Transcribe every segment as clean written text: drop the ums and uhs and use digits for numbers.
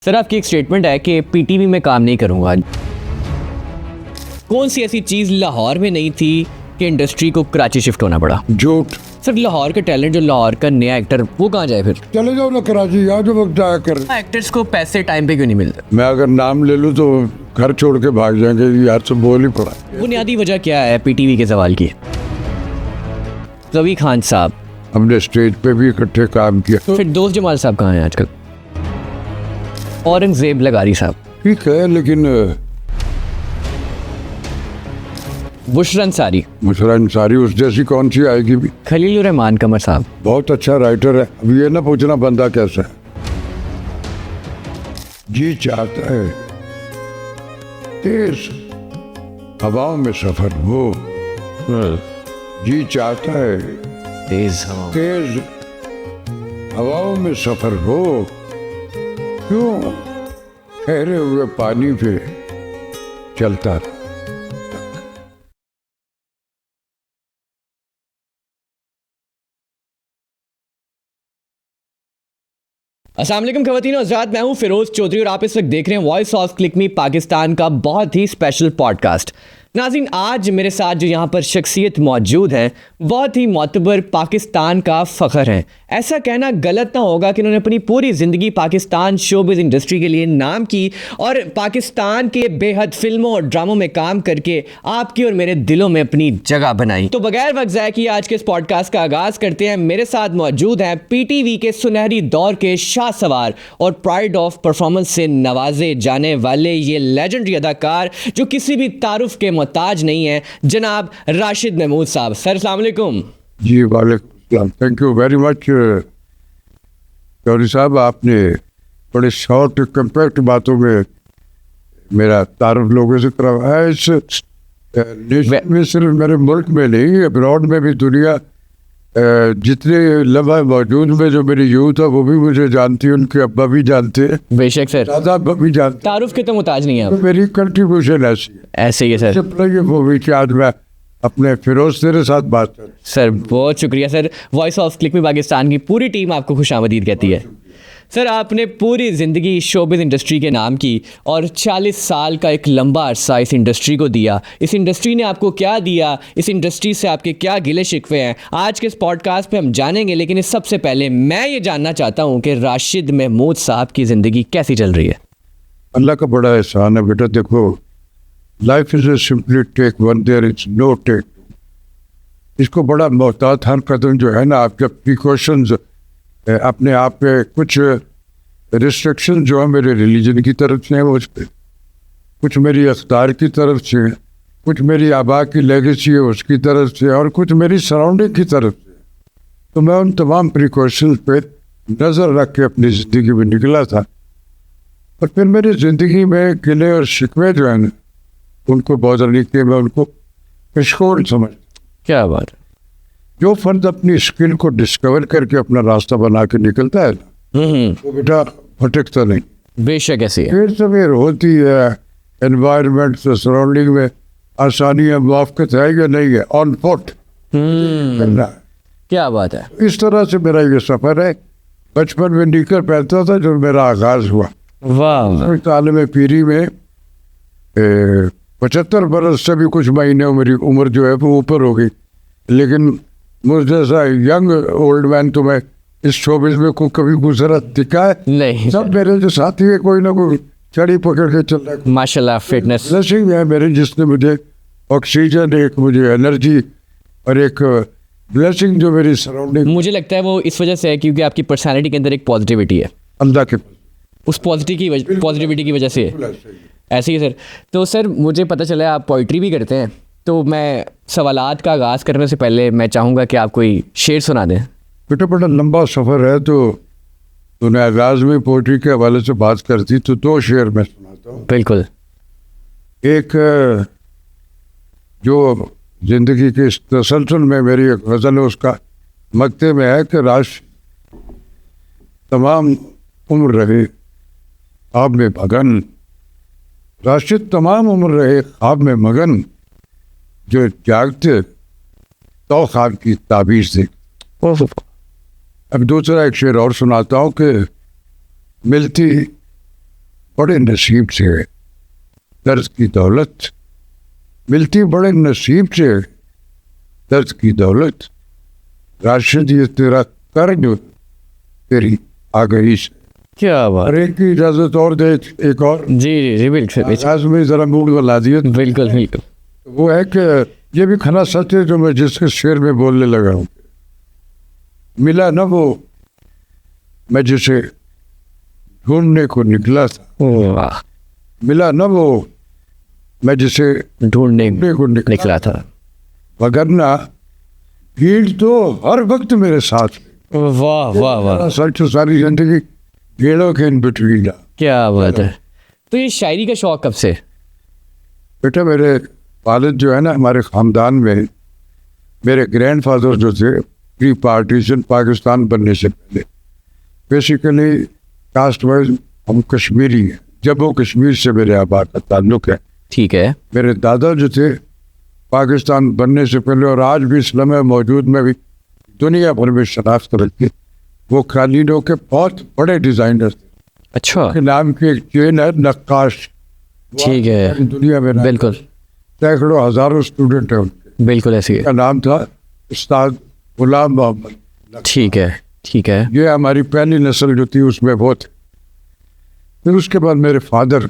Sir आपकी एक statement है कि पीटीवी में काम नहीं करूंगा। कौन सी ऐसी चीज़ लाहौर में नहीं थी कि इंडस्ट्री को कराची शिफ्ट होना पड़ा? झूठ। सर लाहौर का टैलेंट, जो लाहौर का नया एक्टर, वो कहाँ जाए फिर? चले जाओ ना कराची, यहाँ जो वक्त जाया कर। एक्टर्स को पैसे टाइम पे क्यों नहीं मिलते? मैं अगर नाम ले लूँ तो घर छोड़ के भाग जाएंगे, यार से बोल ही पड़ा। बुनियादी वजह क्या है पीटीवी के सवाल की? रवि खान साहब, हमने स्टेज पे भी इकट्ठे काम किया। फिर दोस्त जमाल साहब कहाँ हैं आजकल? औरंगजेब लगारी साहब, ठीक है, लेकिन बुशरा अंसारी, मुशरा अंसारी उस जैसी कौन सी आएगी भी। खलील रहमान कमर साहब, बहुत अच्छा राइटर है। अब ये ना पूछना बंदा कैसा है। जी चाहता है तेज हवाओं में सफर हो, जी चाहता है तेज हवा, तेज हवाओं में सफर हो, क्यों ठहरे हुए पानी पे चलता रहे। अस्सलाम वालेकुम ख़वातीन और हज़रात, मैं हूं फिरोज़ चौधरी और आप इस वक्त देख रहे हैं वॉइस ऑफ क्लिक मी पाकिस्तान का बहुत ही स्पेशल पॉडकास्ट। नाज़रीन, आज मेरे साथ जो यहाँ पर शख्सियत मौजूद हैं, बहुत ही मोतबर पाकिस्तान का फ़ख्र हैं। ऐसा कहना गलत ना होगा कि उन्होंने अपनी पूरी ज़िंदगी पाकिस्तान शोबिज़ इंडस्ट्री के लिए नाम की और पाकिस्तान के बेहद फिल्मों और ड्रामों में काम करके आपकी और मेरे दिलों में अपनी जगह बनाई। तो बगैर वक्त ज़ाया किए आज के इस पॉडकास्ट का आगाज़ करते हैं। मेरे साथ मौजूद हैं पीटीवी के सुनहरी दौर के शाह सवार और प्राइड ऑफ परफॉर्मेंस से नवाजे जाने वाले ये लेजेंडरी अदाकार जो किसी भी तारुफ के मोहताज नहीं है, जनाब राशिद महमूद साहब। सर अस्सलाम वालेकुम। जी वालेकुम, thank you very much Chaudhary साहब। आपने बड़े शॉर्ट कम्पैक्ट बातों में मेरा तारुफ लोगों से करवाया। इस नेशन में सिर्फ मेरे मुल्क में नहीं, अब्रॉड में भी दुनिया जितने लम्हा मौजूद में जो मेरी यूथ है वो भी मुझे जानती है, उनके अब्बा भी जानते हैं, बेशक सर, दादा अब्बा भी जानते तारुफ के तो मोहताज नहीं है हैं। आप। मेरी कंट्रीब्यूशन ऐसी है। ऐसे ही है सर। ये वो भी कि आज मैं अपने फिरोज तेरे साथ बात कर। सर बहुत शुक्रिया सर। वॉइस ऑफ क्लिक में पाकिस्तान की पूरी टीम आपको खुशामदीद कहती है। सर आपने पूरी ज़िंदगी शोबिज़ इंडस्ट्री के नाम की और 40 साल का एक लंबा अरसा इस इंडस्ट्री को दिया। इस इंडस्ट्री ने आपको क्या दिया, इस इंडस्ट्री से आपके क्या गिले शिकवे हैं, आज के इस पॉडकास्ट पे हम जानेंगे। लेकिन इस सबसे पहले मैं ये जानना चाहता हूँ कि राशिद महमूद साहब की ज़िंदगी कैसी चल रही है? अल्लाह का बड़ा एहसान है बेटा। देखो, life is a simply take one, there is no take. इसको बड़ा मोहतात हर कदम जो है ना, आपके प्रिकॉशंस अपने आप पे कुछ रिस्ट्रिक्शन जो है मेरे रिलीजन की तरफ से है, उस पर कुछ मेरी अख्तार की तरफ से है, कुछ मेरी आबा की लेगेसी है उसकी तरफ से, और कुछ मेरी सराउंडिंग की तरफ से। तो मैं उन तमाम प्रिकॉशंस पे नज़र रख के अपनी ज़िंदगी में निकला था। और फिर मेरी ज़िंदगी में गिले और शिकवे जो है ना, उनको बहुत नहीं किए, मैं उनको कशकोल समझ। क्या बात है। जो फर्द अपनी स्किल को डिस्कवर करके अपना रास्ता बना के निकलता है ना, वो बेटा भटकता नहीं। बेशक ऐसी है। फिर सवेर होती है, एनवायरनमेंट से सराउंडिंग में आसानियाँ मुआफ़क़त है या नहीं है, ऑन फुट करना है। क्या बात है। इस तरह से मेरा ये सफ़र है। बचपन में निकर पहनता था जब मेरा आगाज़ हुआ। वाह। तालिम पीरी में 75 बरस से भी कुछ महीने मेरी उम्र जो है वो ऊपर हो गई, लेकिन मुझ जैसा यंग ओल्ड मैन तो मैं इस शोबिज़ में को कभी गुजरा दिखा है नहीं। सब मेरे जो साथी है कोई ना कोई चढ़ी पकड़ के चल रहा है। माशाल्लाह फिटनेस ब्लेसिंग है मेरे, जिसने मुझे ऑक्सीजन, एक मुझे एनर्जी और एक ब्लेसिंग जो मेरी सराउंडिंग। मुझे लगता है वो इस वजह से है क्योंकि आपकी पर्सनालिटी के अंदर एक पॉजिटिविटी है। अल्लाह के उस पॉजिटिविटी की वजह से ऐसे ही सर। तो सर मुझे पता चला है आप पोइट्री भी करते हैं, तो मैं सवालात का आगाज़ करने से पहले मैं चाहूँगा कि आप कोई शेर सुना दें। बेटा बड़ा लंबा सफ़र है, तो तूने आगाज़ में पोइट्री के हवाले से बात करती तो दो शेर मैं सुनाता हूँ। बिल्कुल। एक जो ज़िंदगी के इस तसलसल में मेरी एक गज़ल है, उसका मक्ते में है कि राश तमाम उम्र रहे ख्वाब में मगन, राशिद तमाम उम्र रहे ख्वाब में मगन, जो जागते तो ख्वाब की ताबीर से। अब दूसरा एक शेर और सुनाता हूँ कि मिलती बड़े नसीब से है। दर्द की दौलत मिलती बड़े नसीब से है। दर्द की दौलत राशिद ये तेरा कर्ज तेरी आ गई से। क्या बात। अरे की इजाजत और दे एक और। जी जी जी बिल्कुल आज में जरा मूड बना दिए। बिल्कुल बिल्कुल। वो है कि ये भी खाना सच है जो मैं जिसके शेर में बोलने लगा हूँ। मिला ना वो मैं जिसे ढूंढने को निकला था। वाह। मिला ना वो मैं जिसे ढूंढने को निकला था। वगरना भीड़ तो हर वक्त मेरे साथ है। वाह वाह वाह। सच तो सारी जिंदगी भीड़ों के इन बिटवीन। क्या बात है। तो ये शायरी का शौक कब से? बेटा मेरे वालिद जो है ना हमारे ख़ानदान में मेरे ग्रैंडफादर जो थे प्री पार्टीशन पाकिस्तान बनने से पहले बेसिकली कास्ट वाइज हम कश्मीरी हैं। जम्मू कश्मीर से मेरे आबाद का ताल्लुक़ है। ठीक है। मेरे दादा जो थे पाकिस्तान बनने से पहले और आज भी इस लम्हे मौजूद में भी दुनिया भर में शनाख्त रखते वो कालीनों के बहुत बड़े डिज़ाइनर थे। अच्छा। के नाम की एक चेन है नक्काश। ठीक है। दुनिया में बिल्कुल सैकड़ों हजारों स्टूडेंट हैं उनके। बिल्कुल ऐसी है। का नाम था उस्ताद गुलाम मोहम्मद। ठीक है ठीक है। ये हमारी पहली नस्ल जो थी उसमें वो थे। फिर उसके बाद मेरे फादर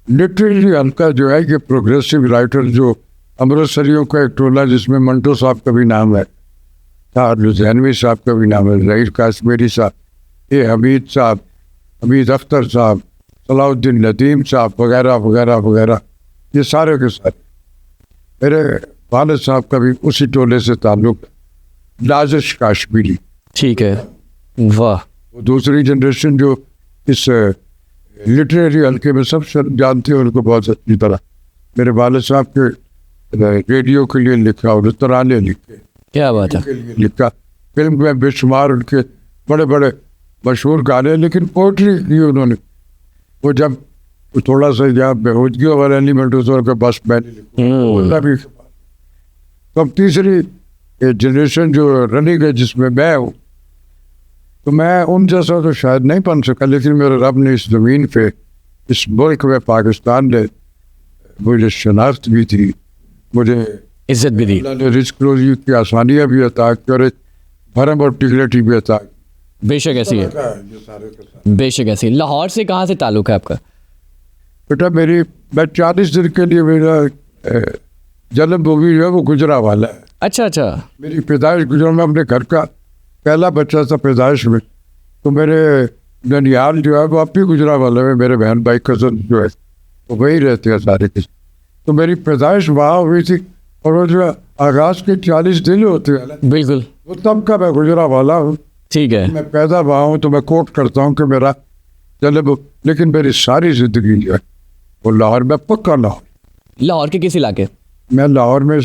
लिटरेरी हल्का जो है कि प्रोग्रेसिव राइटर जो अमृतसरियों का एक टोला जिसमें मंटो साहब का भी नाम है, लुधियानवी साहब का भी नाम है, ज़हीर काश्मीरी साहब, ये हमीद साहब, हमीद अख्तर साहब, सलाउद्दीन नदीम साहब वगैरह वगैरह वगैरह, ये सारे के सारे मेरे वालिद साहब का भी उसी टोले से ताल्लुक़ है, लाजिश काश्मीरी। ठीक है। वाह। वो दूसरी जनरेशन जो इस लिटरेरी हल्के में सब जानते हैं उनको बहुत अच्छी तरह। मेरे वालिद साहब के रेडियो के लिए लिखा और तराने लिखे। क्या बात है। लिखा फिल्म में बेशुमार उनके बड़े बड़े मशहूर गाने, लेकिन पोइट्री की उन्होंने। वो जब थोड़ा सा यहाँ बेहूदगी वाला एलिमेंट होता बस मैंने लिखा भी। तो अब तीसरी जनरेशन जो रनिंग है जिसमें मैं हूँ, तो मैं उन जैसा तो शायद नहीं बन सका, लेकिन मेरे रब ने इस ज़मीन पे इस मुल्क में पाकिस्तान ने मुझे शनाख्त भी थी, मुझे इज्जत भी दी, रिस्क रोजी की आसानियाँ भी अता की और एक भरम और टिकलिटी भी अता की। बेशक ऐसी है। बेशक ऐसी। लाहौर से कहाँ से ताल्लुक़ है आपका? बेटा मैं 40 दिन के लिए मेरा जन्मभूमि जो है वो गुजरावाला है। अच्छा अच्छा। मेरी पैदाइश गुजरा में अपने घर का पहला बच्चा था पैदाइश में, तो मेरे ननियाल जो है वो अब भी गुजरावाला में मेरे बहन भाई कज़न जो है वो वही रहते हैं सारे के। तो मेरी पैदाइश वहाँ हुई थी और वो जो आगाज़ के 40 दिन होते हैं बिल्कुल वो तब का मैं गुजरावाला हूँ। ठीक है। मैं पैदा वहाँ हूँ तो मैं कोट करता हूँ कि मेरा जन्म, लेकिन मेरी सारी ज़िंदगी जो है वो लाहौर में, पक्का लाहौर। लाहौर के किस इलाके? मैं लाहौर में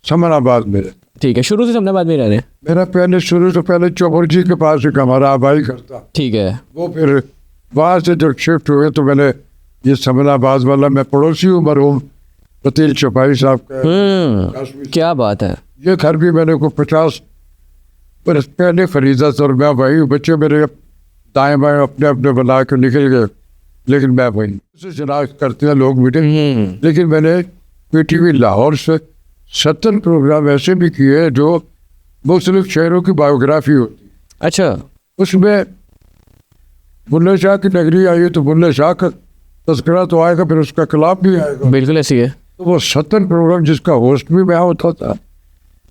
समनाबाद में। ठीक है। शुरू से समनाबाद में रह रहे हैं? मेरा पहले शुरू से पहले चौबरजी के पास एक हमारा आबाई करता। ठीक है। वो फिर वहाँ से जब शिफ्ट हुए तो मैंने ये समनाबाद वाला, मैं पड़ोसी हूँ मरहूम फतील चौपाई साहब का। क्या बात है। ये घर भी मैंने को 50 बरस पहले खरीदा था और मैं वही, बच्चे मेरे दाएँ बाएँ अपने अपने बना के निकल गए, लेकिन मैं वही उसे शनाख्त करते हैं लोग मीटिंग। लेकिन मैंने PTV लाहौर से 70 प्रोग्राम ऐसे भी किए जो मुख्तलिफ शहरों की बायोग्राफी होती। अच्छा। उसमें बुल्ले शाह की नगरी आई तो बुल्ले शाह का तस्करा तो आएगा, फिर उसका कलाम भी आएगा। बिल्कुल ऐसी है। तो वो 70 प्रोग्राम जिसका होस्ट भी मैं होता था,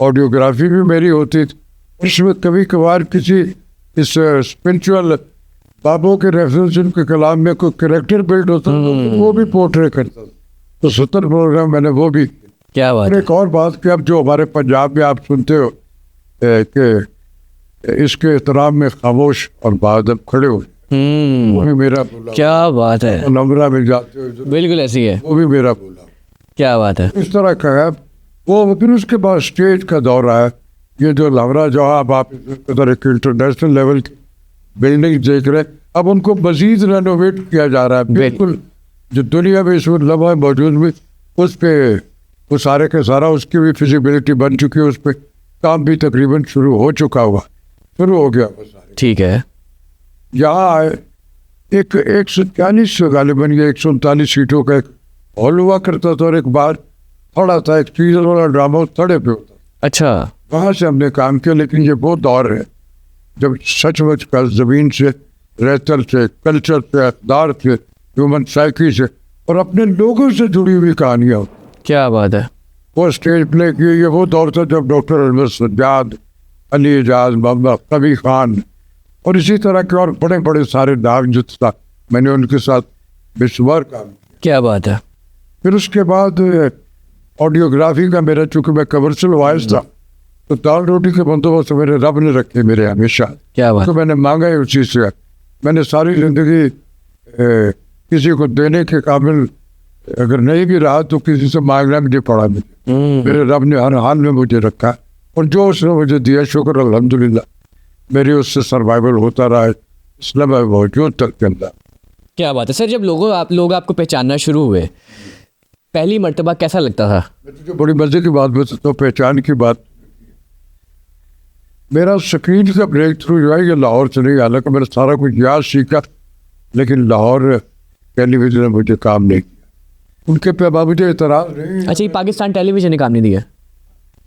ऑडियोग्राफी भी मेरी होती थी। उसमें कभी कभार किसी इस स्पिरिचुअल बाबों के रेफरेंस उनके कलाम में कोई कैरेक्टर बिल्ड होता तो वो भी पोर्ट्रे करता था। तो 70 प्रोग्राम मैंने वो भी। क्या बात है। एक और बात कि अब जो हमारे पंजाब में आप सुनते हो कि इसके एहतराम में खामोश और बादब खड़े हो, वो भी मेरा बोला। क्या बात है। नमरा मिल जाते हो, बिल्कुल ऐसी है। वो भी मेरा बोला। क्या बात है। इस तरह का है वो। फिर उसके बाद स्टेज का दौर आया। ये जो लवरा जो आप एक इंटरनेशनल लेवल की बिल्डिंग देख रहे, अब उनको मजीद रेनोवेट किया जा रहा है। बिल्कुल जो दुनिया में इस वक्त लम्हा मौजूद में उस पर वो सारे के सारा उसकी भी फिजिबिलिटी बन चुकी है, उस पर काम भी तकरीबन शुरू हो चुका हुआ, शुरू हो गया वो सारे। ठीक है। यहाँ आए एक 140 गालिबन या 139 सीटों का एक हॉल हुआ करता था, और एक बार थोड़ा था, एक सीजन वाला ड्रामा थड़े पे होता। अच्छा। वहाँ से हमने काम किया। लेकिन ये वो दौर है जब सचमुच का ज़मीन से, रेतल से, कल्चर से, अखबार से, ह्यूमन साइकी से और अपने लोगों से जुड़ी हुई कहानियाँ। क्या बात है। वो स्टेज प्ले की। ये वो दौर था जब डॉक्टर अहमद सज्जाद, अली एजाज, मोहम्मद कबीर खान और इसी तरह के और बड़े बड़े सारे नाम जो था, मैंने उनके साथ बेशुमार काम किया। क्या बात है। फिर उसके बाद ऑडियोग्राफी का मेरा, चूँकि मैं कमर्शियल वॉइस था, तो दाल रोटी के बंदोबस्त मेरे रब ने रखे मेरे हमेशा। क्या बात। तो मैंने मांगा ही उसी से। मैंने सारी जिंदगी किसी को देने के काबिल अगर नहीं भी रहा तो किसी से मांगना भी नहीं पड़ा मुझे। मेरे रब ने हर हाल में मुझे रखा, और जो उसने मुझे दिया, शुक्र अल्हम्दुलिल्लाह, मेरी उससे सर्वाइवल होता रहा है, इसलिए मैं मौजूद तक के अंदर। क्या बात है सर। जब लोग आपको पहचानना शुरू हुए, पहली मर्तबा कैसा लगता था? मैं तुझे बड़ी मजे की बात बताता हूँ, पहचान की बात। मेरा स्क्रीन का ब्रेक थ्रू जो है ये लाहौर से नहीं, हालांकि मैंने सारा कुछ याद सीखा, लेकिन लाहौर टेलीविजन ने मुझे काम नहीं किया। उनके पे मुझे इतराज नहीं। अच्छा, ये पाकिस्तान टेलीविजन ने काम नहीं दिया?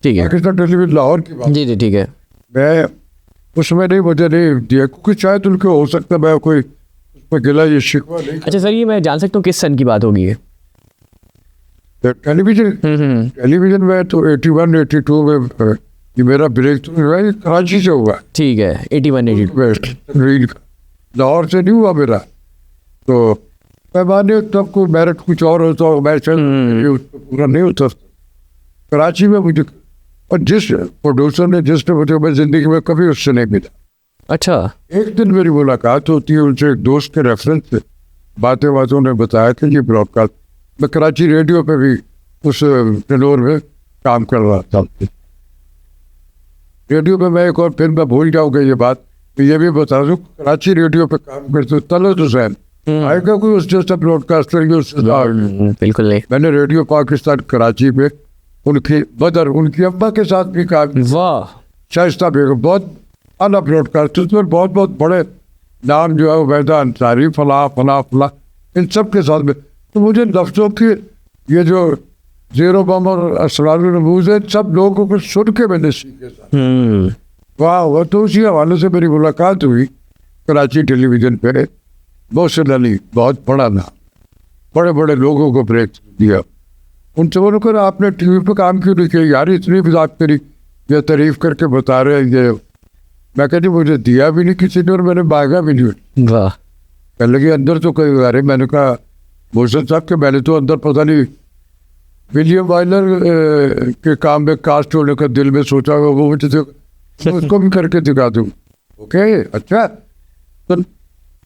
ठीक है। पाकिस्तान टेलीविजन लाहौर की बात, जी जी ठीक है। मैं उसमें नहीं, मुझे नहीं दिया, क्योंकि शायद उनको हो सकता मैं कोई उसमें गिला ये शिकवा नहीं। अच्छा सर, ये मैं जान सकता हूँ किस सन की बात होगी? टेलीविजन में तो 81 82 में ये मेरा ब्रेक थ्रू जो है ये कराची से हुआ। ठीक है, 81 82। लाहौर से नहीं हुआ मेरा। तो मैं माने तब को मेरिट कुछ और होता, मैं पूरा नहीं होता। कराची में मुझे, और जिस प्रोड्यूसर ने, जिसने मुझे, मैं जिंदगी में कभी उससे नहीं मिला। अच्छा। एक दिन मेरी मुलाकात होती है उनसे, एक दोस्त के रेफरेंस से। बातें बातों ने बताया कि ये ब्रॉडकास्ट, मैं कराची रेडियो पे भी उस टेलोर में काम कर रहा था। रेडियो पे मैं एक और, फिर मैं भूल जाऊँगा ये बात, तो ये भी बता दूँ, कराची रेडियो पे काम करते तलत हुसैन आएगा कोई उस जैसा ब्रॉडकास्टर, बिल्कुल नहीं। मैंने रेडियो पाकिस्तान कराची पे उनकी बदर, उनकी अम्मा के साथ भी काम। वाह। शाइस्ता बेगम बहुत आला ब्रॉडकास्टर, उसमें बहुत बहुत बड़े नाम जो है, उबैदा अंसारी, फला फला फला, इन सब के साथ में। तो मुझे लफ्ज़ों की ये जो ज़ेरो बम और असरारुल नबूज़ है, सब लोगों को सुन के मैंने सीखे। वाह। वह तो उसी हवाले से मेरी मुलाकात हुई कराची टेलीविज़न पे। मोहसिन अली बहुत बड़ा नाम, बड़े बड़े लोगों को ब्रेक दिया। उनसे बोलो कर आपने टीवी पे काम क्यों नहीं किया यार, इतनी मजाक करी, ये तारीफ करके बता रहे हैं ये। मैं कहती मुझे दिया भी नहीं किसी ने और मैंने मांगा भी नहीं। वाह। कहने लगे अंदर तो कई अरे, मैंने कहा मोहसिन साहब के मैंने तो अंदर पता नहीं विलियम वाइलर के काम में कास्ट होने का दिल में सोचा हुआ, वो मुझे तो उसको भी करके दिखा दूँ। ओके अच्छा, तो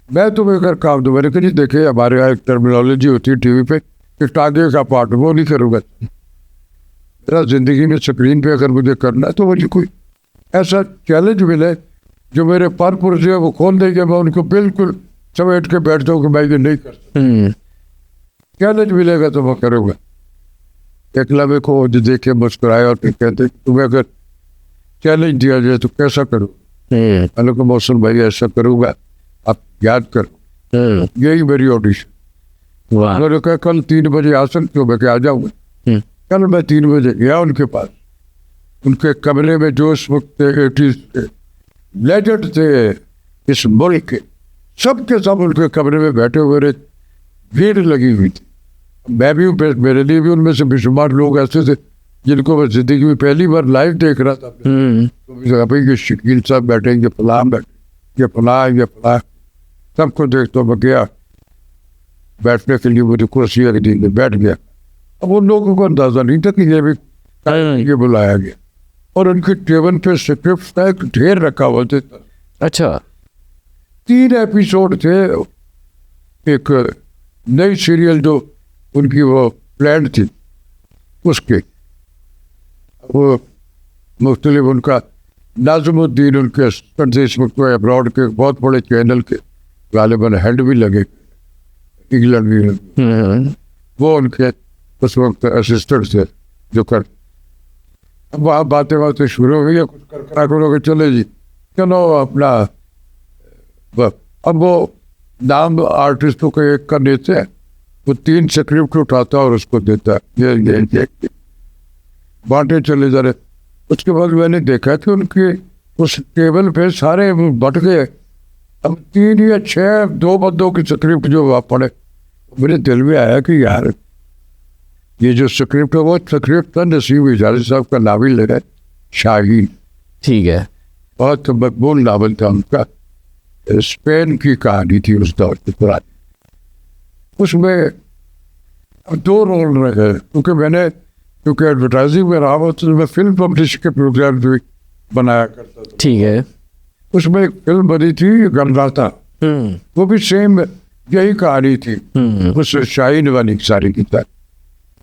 मैं तुम्हें कर काम दूँ। मैंने कहा जी देखिए, हमारे यहाँ एक टर्मिनोलॉजी होती है टीवी पे कि टागे का पार्ट, वो नहीं करूँगा। मेरा ज़िंदगी में स्क्रीन पे अगर मुझे करना है तो मुझे कोई ऐसा चैलेंज मिले जो मेरे पर पुरजे वो खोल देंगे, मैं उनको बिल्कुल समेट के बैठ जाऊँ कि मैं ये नहीं कर सकता। चैलेंज मिलेगा तो मैं करूँगा। एकलव्य को देख के मुस्कुराए और फिर कहते तुम्हें अगर चैलेंज दिया जाए तो कैसा करूँ? मैंने कहा मौसम भाई ऐसा करूँगा, आप याद करो। यही मेरी ऑडिशन। उन्होंने कहा कल 3 बजे आ सकते हो? मैं क्या आ जाऊँगा। कल मैं 3 बजे गया उनके पास। उनके कमरे में जो उस वक्त 80s के लेजेंड थे इस मुल्क के, सब के सब उनके कमरे में बैठे हुए रहे, भीड़ लगी हुई थी। मैं भी, मेरे लिए भी उनमें से बेशुमार लोग ऐसे थे जिनको मैं जिंदगी में पहली बार लाइव देख रहा था। तो भाई ये शकील साहब बैठे, ये फलां बैठे, ये फलां, ये फलां, सबको देख तो मैं गया बैठने के लिए, मुझे कुर्सी दी, बैठ गया। अब उन लोगों को अंदाजा नहीं था कि ये भी ये बुलाया गया, और उनके टेबल पे स्क्रिप्ट का एक ढेर रखा हुआ था। अच्छा। 3 एपिसोड थे, एक नई सीरियल जो उनकी वो प्लान थी उसके, वो मुख्तलिफ उनका नाज़मुद्दीन उनके इस वक्त अब्रॉड के बहुत बड़े चैनल के गालिबन हेड भी लगे, इंग्लैंड भी, वो उनके उस वक्त असिस्टेंट थे जो कर। अब वहाँ बातें शुरू हो गई, कुछ कर करा करोगे, चले जी चलो अपना। अब वो नाम आर्टिस्टों के एक का देते हैं, वो 3 स्क्रिप्ट उठाता है और उसको देता है, ये बांटे चले जा रहे। उसके बाद मैंने देखा कि उनके उस टेबल पे सारे बट गए। अब 3 या 6 2 बंदों की स्क्रिप्ट जो वहाँ पड़े, मेरे दिल में आया कि यार ये जो स्क्रिप्ट है वो स्क्रिप्ट था नसीब इजाज़ी साहब का नावल है शाहीन। ठीक है। बहुत मकबूल नावल था उनका, स्पेन की कहानी थी उस दौर की पुरानी। उसमें 2 रोल रहे, क्योंकि एडवर्टाइजिंग में रहा हुआ तो मैं फिल्म पब्लिश के प्रोग्राम भी बनाया करता था। ठीक है। उसमें एक फिल्म बनी थी गमराता, वो भी सेम यही कहानी थी, उस शाहीन वाली सारी की तरह।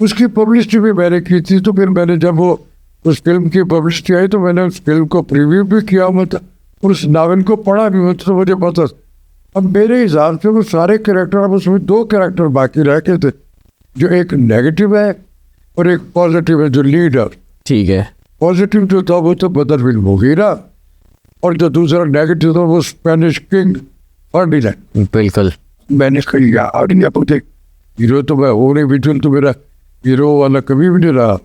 उसकी पब्लिसिटी भी मैंने की थी। तो फिर मैंने जब वो उस फिल्म की पब्लिसिटी आई तो मैंने उस फिल्म को प्रीव्यू भी किया हुआ था और उस नावल को पढ़ा भी हुआ था, तो मुझे पता। अब मेरे हिसाब से वो सारे कैरेक्टर, अब उसमें 2 कैरेक्टर बाकी रह गए थे, जो एक नेगेटिव है और एक पॉजिटिव है, जो लीडर। ठीक है। पॉजिटिव जो था वो तो बदरविल मुगीरा, और जो दूसरा नेगेटिव था वो स्पेनिश किंग फर्डिनैंड। बिल्कुल। मैंने कही यार ये तो देख, हीरो तो मैं हो नहीं, विजुअल तो मेरा हीरो वाला कभी भी नहीं रहा,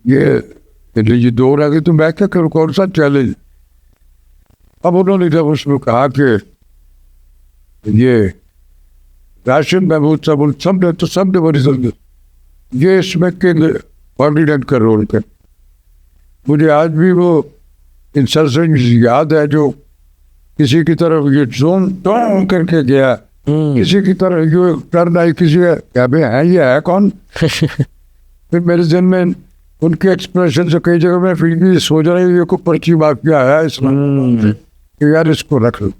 ये 2 रह गए तो मैं क्या करूँ, कौन सा चैलेंज। अब उन्होंने जब उसमें कहा कि ये राशिद महमूद साहब सबने तो सबने बड़ी समझ, ये इसमें किंग फर्डिनैंड का रोल कर। मुझे आज भी वो इंसर्शन याद है, जो किसी की तरफ ये जोन टोन करके गया, किसी की तरफ ये टर्न आई, किसी क्या भाई है ये है कौन। फिर मेरे जहन में उनके एक्सप्रेशन से कई जगह मैं फिर भी सोच रहा हूँ ये को पर्ची वाक्य आया इसमें कि यार इसको रख लो,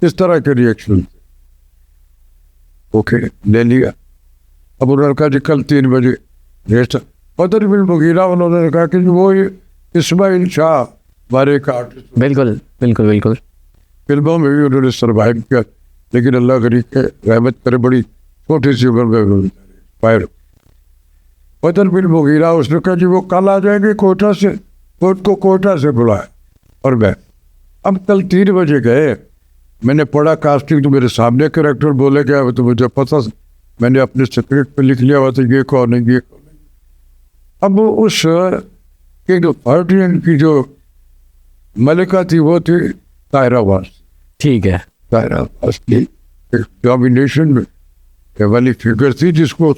इस तरह के रिएक्शन। ओके, ले लिया। अब उन्होंने कहा जी कल 3 बजे रेस्ट बदरविल मुगीरा, उन्होंने कहा कि वो इस्माइल शाह हमारे का आर्टिस्ट। बिल्कुल बिल्कुल बिल्कुल। फिल्मों में भी उन्होंने सर्वाइव किया, लेकिन अल्लाह करीब के रहमत करे बड़ी छोटी सी उम्र में फायर। बदरविल मुगीरा, उसने कहा जी वो कल आ जाएंगे कोटा से, को कोटा से बुलाया। और मैं अब कल 3 बजे गए, मैंने पढ़ा कास्टिंग, तो मेरे सामने कैरेक्टर बोले गया, तो मुझे पता, मैंने अपने स्क्रिप्ट पे लिख लिया हुआ था ये कौन है ये कौन है। अब उस किंग फर्डिनैंड की जो मलिका थी वो थी तायरा वास। ठीक है। तायरा वास की डोमिनेशन में वाली फिगर थी, जिसको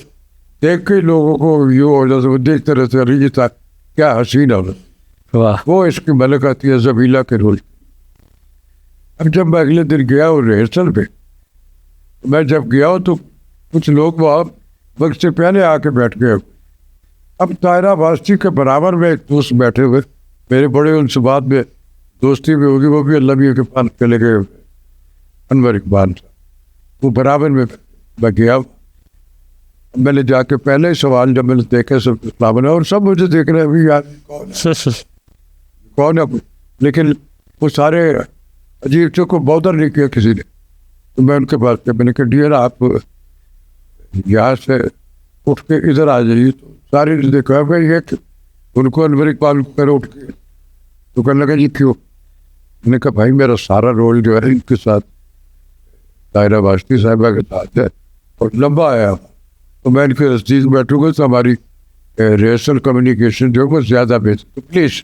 देख के लोगों को ये हो जाता, वो देखते रहते रही था क्या हसीन औरत। वाह। वो इसकी मलिका थी जबीला के रोल। अब जब मैं अगले दिन गया हूँ रिहर्सल पे, मैं जब गया हूँ तो कुछ लोग वहाँ वक्त से पहले आके बैठ गए। अब तायरा वास्ती के बराबर में एक दोस्त बैठे हुए, मेरे बड़े उनसे बाद में दोस्ती भी होगी, वो भी अल्लाह के पास चले गए, अनवर इकबाल था, वो बराबर में मैं गया। मैंने जाके पहले ही सवाल जब मैंने देखे सब इस्लाम है, और सब मुझे देख रहे हैं अभी यार कौन है, लेकिन वो सारे अजीब से को बॉदर नहीं किया किसी ने। तो मैं उनके पास गया, मैंने कहा डियर आप यहाँ से उठ के इधर आ जाइए। तो सारे ने देखा भाई ये उनको अनवर इकबाल कर उठ के, तो कहने लगा जी क्यों। मैंने कहा भाई मेरा सारा रोल जो है इनके साथ तायरा वास्ती साहिबा के साथ है और लंबा आया, तो मैं इनके नज़दीक बैठूंगा तो हमारी रिहर्सल कम्युनिकेशन जो है वो ज़्यादा बेहतर, तो प्लीज़।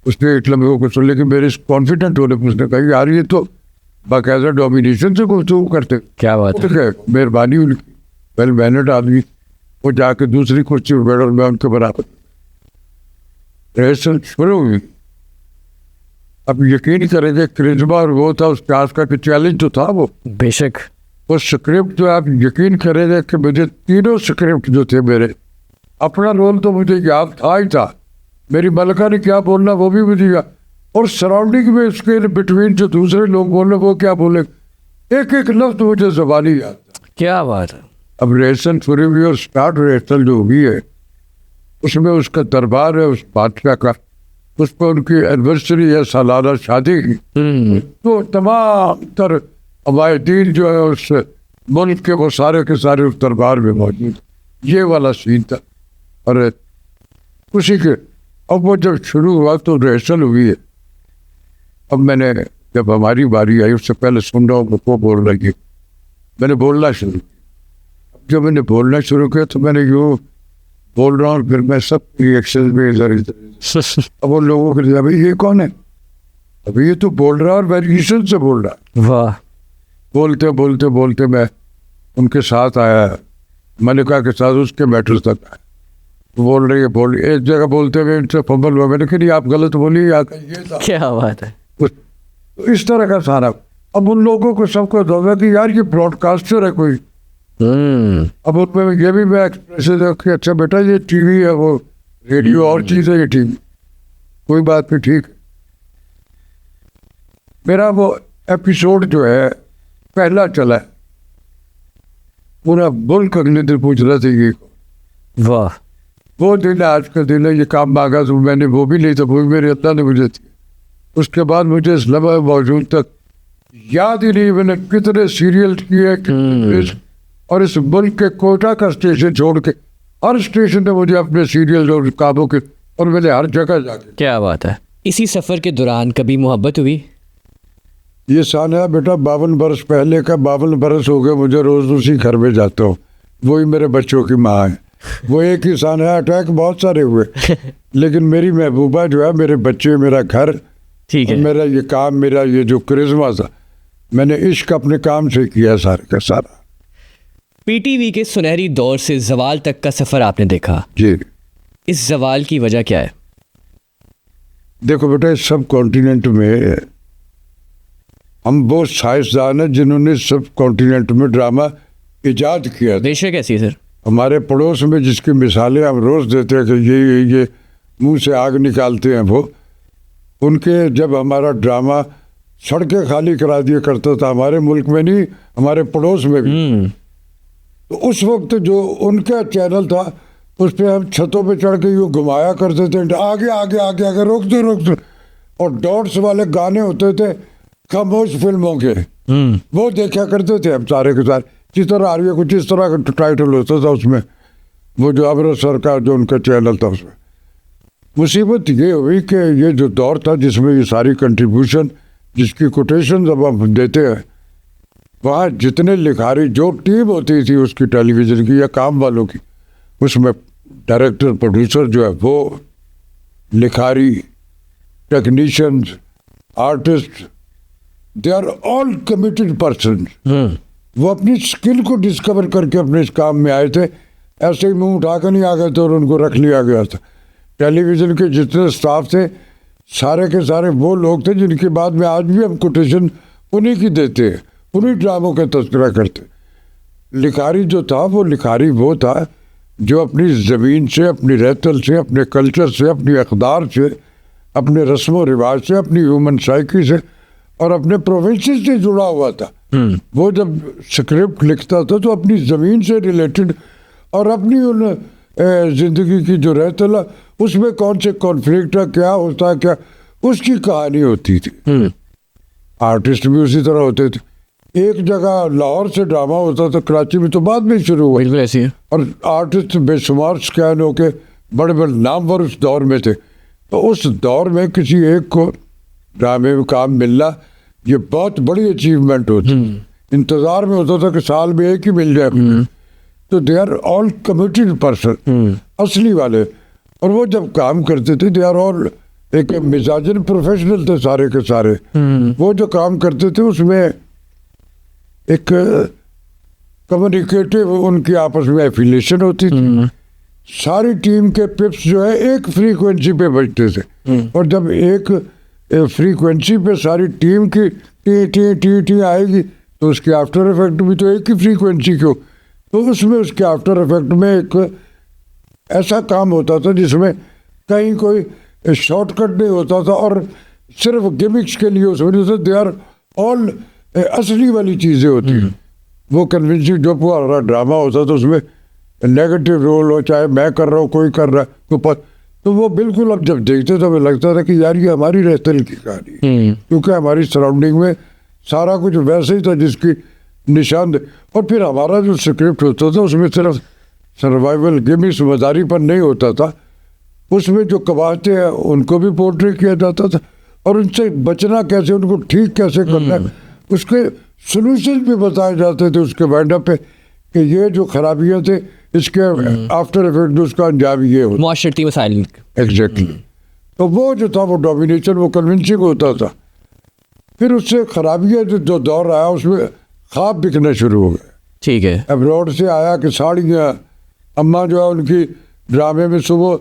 उसने एक लम्हे को सुन, लेकिन मेरे कॉन्फिडेंट होने पर उसने कहा यार ये तो बाकायदा डोमिनेशन से गुफ्तगू करते। क्या बात है। मेहरबानी उनकी, वेल मैनर्ड आदमी। वो जाके दूसरी कुर्सी पर बैठा, मैं उनके बराबर। रिहर्सल शुरू हुई। अब यकीन करेंगे क्रिज्मा और वो था उसके आस का चैलेंज तो था वो, बेशक। वो स्क्रिप्ट जो आप यकीन करेंगे कि मुझे 3 स्क्रिप्ट जो थे मेरे, अपना रोल तो मुझे याद था ही था, मेरी मलका ने क्या बोलना वो भी मुझे याद, और सराउंडिंग में उसके बिटवीन जो दूसरे लोग बोल रहे वो क्या बोले, एक एक लफ्ज मुझे ज़बानी याद था। क्या बात है। अब रिहर्सल शुरू हुई और स्टार्ट रिहर्सल जो हुई है उसमें उसका दरबार है उस बादशाह का, उस पर उनकी एनिवर्सरी है, सालाना शादी की, तो तमाम तर अवायदीन जो है उस मुल्क के वो सारे के सारे उस दरबार में मौजूद, ये वाला सीन था। और उसी के अब वो जब शुरू हुआ तो रिहर्सल हुई है। अब मैंने जब हमारी बारी आई उससे पहले सुन रहा हूँ वो बोल रही है, मैंने बोलना शुरू किया। जब मैंने बोलना शुरू किया तो मैंने यूँ बोल रहा हूँ, फिर मैं सब रिएक्शन में इधर इधर, अब उन लोगों को भाई ये कौन है, अभी ये तो बोल रहा है और वेरिएशन से बोल रहा है। वाह। बोलते बोलते बोलते मैं उनके साथ आया, मलिका के साथ उसके मैटर तक आया। बोल रही है, एक जगह बोलते हुए इनसे फंबल हुआ, मैंने कहा आप गलत बोलिए, ये था। क्या बात है। तो इस तरह का सारा, अब उन लोगों को सबको दौड़ा कि यार ये ब्रॉडकास्टर है कोई। अब उनमें ये भी मैं एक्सप्रेशन है कि अच्छा बेटा ये टीवी है, वो रेडियो और चीज़ है, ये टीवी कोई बात नहीं, ठीक। मेरा वो एपिसोड जो है पहला चला है, पूरा मुल्क अगले दिन पूछ रहा था ये। वाह। वो दिन आज का दिन है, ये काम मांगा तो मैंने वो भी नहीं था, वो भी मेरे अल्लाह ने मुझे थी। उसके बाद मुझे इस लम्हा मौजूद तक याद ही नहीं मैंने कितने सीरियल किए, और इस मुल्क के कोटा का स्टेशन छोड़ के हर स्टेशन ने मुझे अपने सीरियल और कामों के, और मैंने हर जगह जाके। क्या बात है। इसी सफ़र के दौरान कभी मोहब्बत हुई? ये सान है बेटा 52 बरस पहले का, 52 बरस हो गए मुझे रोज़ उसी घर में जाता हूँ, वही मेरे बच्चों की माँ है। वो एक ही सान है, अटैक बहुत सारे हुए लेकिन मेरी महबूबा जो है, मेरे बच्चे, मेरा घर, ठीक है, मेरा ये काम, मेरा ये जो करिश्मा था, मैंने इश्क अपने काम से किया सारे का सारा। पीटीवी के सुनहरी दौर से जवाल तक का सफ़र आपने देखा जी। इस जवाल की वजह क्या है? देखो बेटा, इस सब कॉन्टिनेंट में हम वो साइंसदान हैं जिन्होंने सब कॉन्टिनेंट में ड्रामा इजाद किया। बेशक ऐसी है सर। हमारे पड़ोस में जिसकी मिसालें हम रोज़ देते हैं कि ये मुंह से आग निकालते हैं, वो उनके जब हमारा ड्रामा सड़कें खाली करा दिया करता था, हमारे मुल्क में नहीं, हमारे पड़ोस में भी, तो उस वक्त जो उनका चैनल था उस पर हम छतों पे चढ़ के यूँ घुमाया करते थे, आगे आगे आगे आगे रोक दो, और डॉट्स वाले गाने होते थे खामोश फिल्मों के, वो देखा करते थे हम सारे के सारे। जिस तरह आ रही है कुछ इस तरह का टाइटल होता था उसमें, वो जो अमृतसर का जो उनका चैनल था उसमें। मुसीबत ये हुई कि ये जो दौर था जिसमें ये सारी कंट्रीब्यूशन, जिसकी कोटेशन जब हम देते हैं, वहाँ जितने लिखारी जो टीम होती थी उसकी टेलीविज़न की या काम वालों की, उसमें डायरेक्टर, प्रोड्यूसर जो है वो, लिखारी, technicians, artist, they are all committed person. वो अपनी स्किल को डिस्कवर करके अपने इस काम में आए थे, ऐसे ही मुंह उठा कर नहीं आ गए थे और उनको रख लिया गया था। टेलीविज़न के जितने स्टाफ थे सारे के सारे वो लोग थे जिनके बाद में आज भी हम कोटेशन उन्हीं की देते हैं, उन्हीं ड्रामों का तस्करा करते। लिखारी जो था वो लिखारी वो था जो अपनी ज़मीन से, अपनी रहतल से, अपने कल्चर से, अपनी अक़दार से, अपने रस्म व रिवाज से, अपनी ह्यूमन साइकी से और अपने प्रोविंसेस से जुड़ा हुआ था। वो जब स्क्रिप्ट लिखता था तो अपनी ज़मीन से रिलेटेड और अपनी उन ज़िंदगी की जो रहतल है उसमें कौन से कॉन्फ्लिक्ट है, क्या होता है, क्या उसकी कहानी होती थी। आर्टिस्ट भी उसी तरह होते थे। एक जगह लाहौर से ड्रामा होता था, कराची में तो बाद में शुरू हुआ, बिल्कुल ऐसी है। और आर्टिस्ट बेशुमार स्कैन होके बड़े बड़े नामवर उस दौर में थे। तो उस दौर में किसी एक को ड्रामे में काम मिलना ये बहुत बड़ी अचीवमेंट होती। इंतज़ार में होता था कि साल में एक ही मिल जाए। तो they are all committed person, असली वाले। और वो जब काम करते थे दे आर ऑल एक मिजाजन प्रोफेशनल थे सारे के सारे। वो जो काम करते थे उसमें एक कम्युनिकेटिव उनकी आपस में एफिलिएशन होती थी। सारी टीम के पिप्स जो है एक फ्रीक्वेंसी पे बजते थे, और जब एक फ्रीक्वेंसी पे सारी टीम की टी टी टी टी आएगी तो उसके आफ्टर इफेक्ट भी तो एक ही फ्रीक्वेंसी को, तो उसमें उसके आफ्टर इफेक्ट में एक ऐसा काम होता था जिसमें कहीं कोई शॉर्टकट नहीं होता था और सिर्फ गिमिक्स के लिए उसमें दे आर ऑल असली वाली चीज़ें होती हैं। वो कन्विंसिंग जो पूरा ड्रामा होता था उसमें नेगेटिव रोल हो, चाहे मैं कर रहा हूँ कोई कर रहा है, तो वो बिल्कुल अब जब देखते तो हमें लगता था कि यार ये हमारी रहतल की कहानी है, क्योंकि हमारी सराउंडिंग में सारा कुछ वैसे ही था जिसकी निशान। और फिर हमारा जो स्क्रिप्ट होता था उसमें सिर्फ सर्वाइवल गिमिक्स मजारी पर नहीं होता था, उसमें जो कवायते हैं उनको भी पोर्ट्रे किया जाता था और उनसे बचना कैसे, उनको ठीक कैसे करना है, उसके सोल्यूशन भी बताए जाते थे उसके वाइंडअप पे कि ये जो खराबियां थे इसके आफ्टर इफेक्ट उसका अंजाम ये होता। मुआशरती मसाइल। एग्जैक्टली। तो वो जो था वो डोमिनेशन, वो कन्विंसिंग होता था। फिर उससे खराबियां जो दौर आया उसमें ख्वाब बिकना शुरू हो गए। ठीक है। अब्रॉड से आया कि साड़ियाँ, अम्मा जो है उनकी ड्रामे में सुबह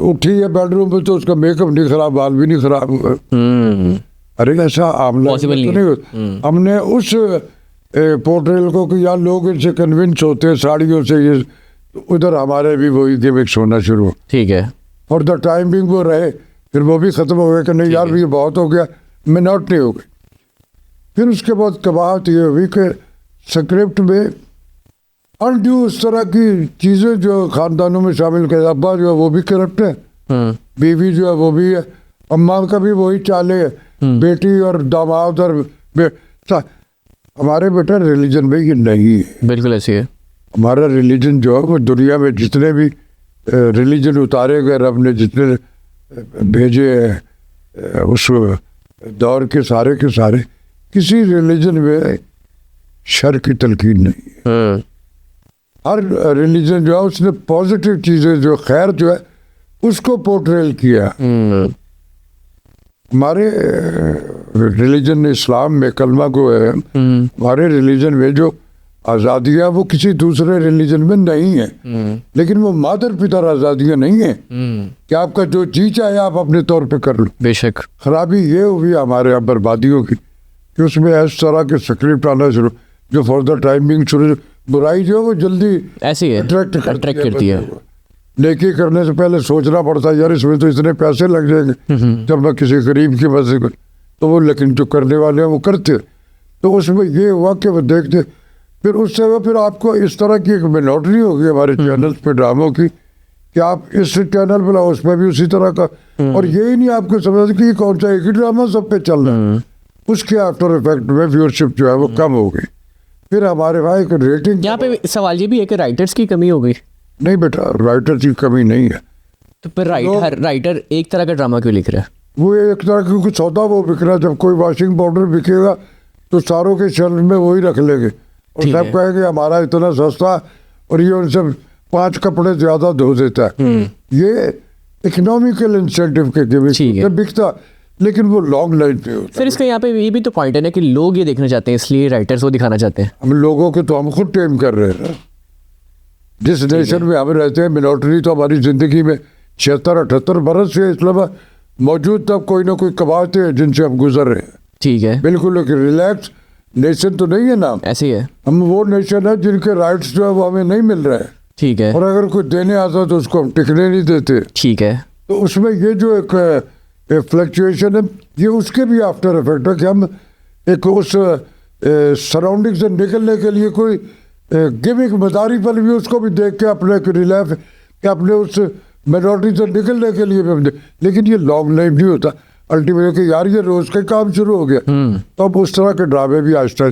उठी है बेडरूम में तो उसका मेकअप नहीं खराब, बाल भी नहीं खराब हुआ। अरे ऐसा आमला तो नहीं होता। हमने उस पोर्ट्रेल को कि यार लोग इनसे कन्विंस होते हैं साड़ियों से, ये उधर हमारे भी वही गिमिक्स होना शुरू। ठीक है। और द टाइम बिंग वो रहे, फिर वो भी ख़त्म हो गया कि नहीं यार ये बहुत हो गया, मिनॉरिटी हो गई। फिर उसके बाद कबाहत ये हुई कि स्क्रिप्ट में अनड्यू उस तरह की चीज़ें जो ख़ानदानों में शामिल कर, अब्बा जो है वो भी करप्ट है, बीवी जो है वो भी है, अम्मा का भी वही चाले है, बेटी और दामाद और हमारे बेटा रिलीजन में ये नहीं है। बिल्कुल ऐसी है। हमारा रिलीजन जो है वो दुनिया में जितने भी रिलीजन उतारे गए रब ने, जितने भेजे उस दौर के सारे किसी रिलीजन में शर की तलकीन नहीं है। हर रिलीजन जो है उसने पॉजिटिव चीज़ें, जो खैर जो है उसको पोर्ट्रेल किया। हमारे रिलीजन इस्लाम में कलमा को है, हमारे रिलीजन में जो आज़ादियाँ वो किसी दूसरे रिलीजन में नहीं है, लेकिन वो मादर पिता आज़ादियाँ नहीं है कि आपका जो जी चाहे आप अपने तौर पे कर लो। बेशक। खराबी ये हुई हमारे यहाँ बर्बादियों की कि उसमें इस तरह के स्क्रिप्ट आना शुरू, जो फॉर द टाइमिंग शुरू, बुराई जो है वो जल्दी ऐसी है, अट्रैक्ट करती है। नेकी करने से पहले सोचना पड़ता है यार इसमें तो इतने पैसे लग जाएंगे जब मैं किसी गरीब की मदद कर, तो वो लेकिन जो करने वाले हैं वो करते। तो उसमें ये हुआ कि वो देखते, फिर उससे वो फिर आपको इस तरह की एक मिनॉरिटी होगी हमारे चैनल्स पे ड्रामों की कि आप इस चैनल पर उसमें भी उसी तरह का, और यही नहीं आपको समझ कि कौन सा एक ही ड्रामा सब पे चल रहा है। उसके आफ्टर इफेक्ट में व्यूअरशिप जो है वो कम हो गई। फिर हमारे भाई को रेटिंग, यहाँ पे सवाल ये भी है कि राइटर्स की कमी हो गई। नहीं बेटा, राइटर की कमी नहीं है। तो फिर राइटर एक तरह का ड्रामा क्यों लिख रहा है? वो एक तरह की कुछ सौदा वो बिक रहा है। जब कोई वॉशिंग पाउडर बिकेगा तो सारों के शेल्फ में वही रख लेंगे और सब कहेंगे हमारा इतना सस्ता और ये उनसे 5 कपड़े ज्यादा धो देता है। ये इकोनॉमिकल इंसेंटिव के बिकता, लेकिन वो लॉन्ग लाइन पे होता है। फिर इसका यहाँ पे ये भी तो पॉइंट है ना कि लोग ये देखना चाहते हैं, इसलिए राइटर्स वो दिखाना चाहते हैं। हम लोगों के तो हम खुद टेम कर रहे हैं। जिस नेशन में हम रहते हैं, मिनॉरिटी तो हमारी जिंदगी में 76-78 बरस से इस्लाम मौजूद, तब कोई ना कोई कबाते हैं जिनसे हम गुजर रहे हैं। ठीक है। बिल्कुल एक रिलैक्स नेशन तो नहीं है ना, ऐसे ही है। हम वो नेशन है जिनके राइट्स जो है वो हमें नहीं मिल रहे हैं। ठीक है। और अगर कोई देने आता तो उसको हम टिकने नहीं देते। ठीक है। तो उसमें ये जो एक फ्लक्चुएशन है, ये उसके भी आफ्टर इफेक्ट है कि हम एक उस सराउंडिंग से निकलने के लिए कोई गिमिक मदारी पर भी उसको भी देख के अपने रिलैफ कि अपने उस मिनॉरिटी से निकलने के लिए भी हम लेकिन ये लॉन्ग लाइफ नहीं होता अल्टीमेटली कि यार ये रोज का काम शुरू हो गया। तो अब उस तरह के ड्रामे भी आहिस्ता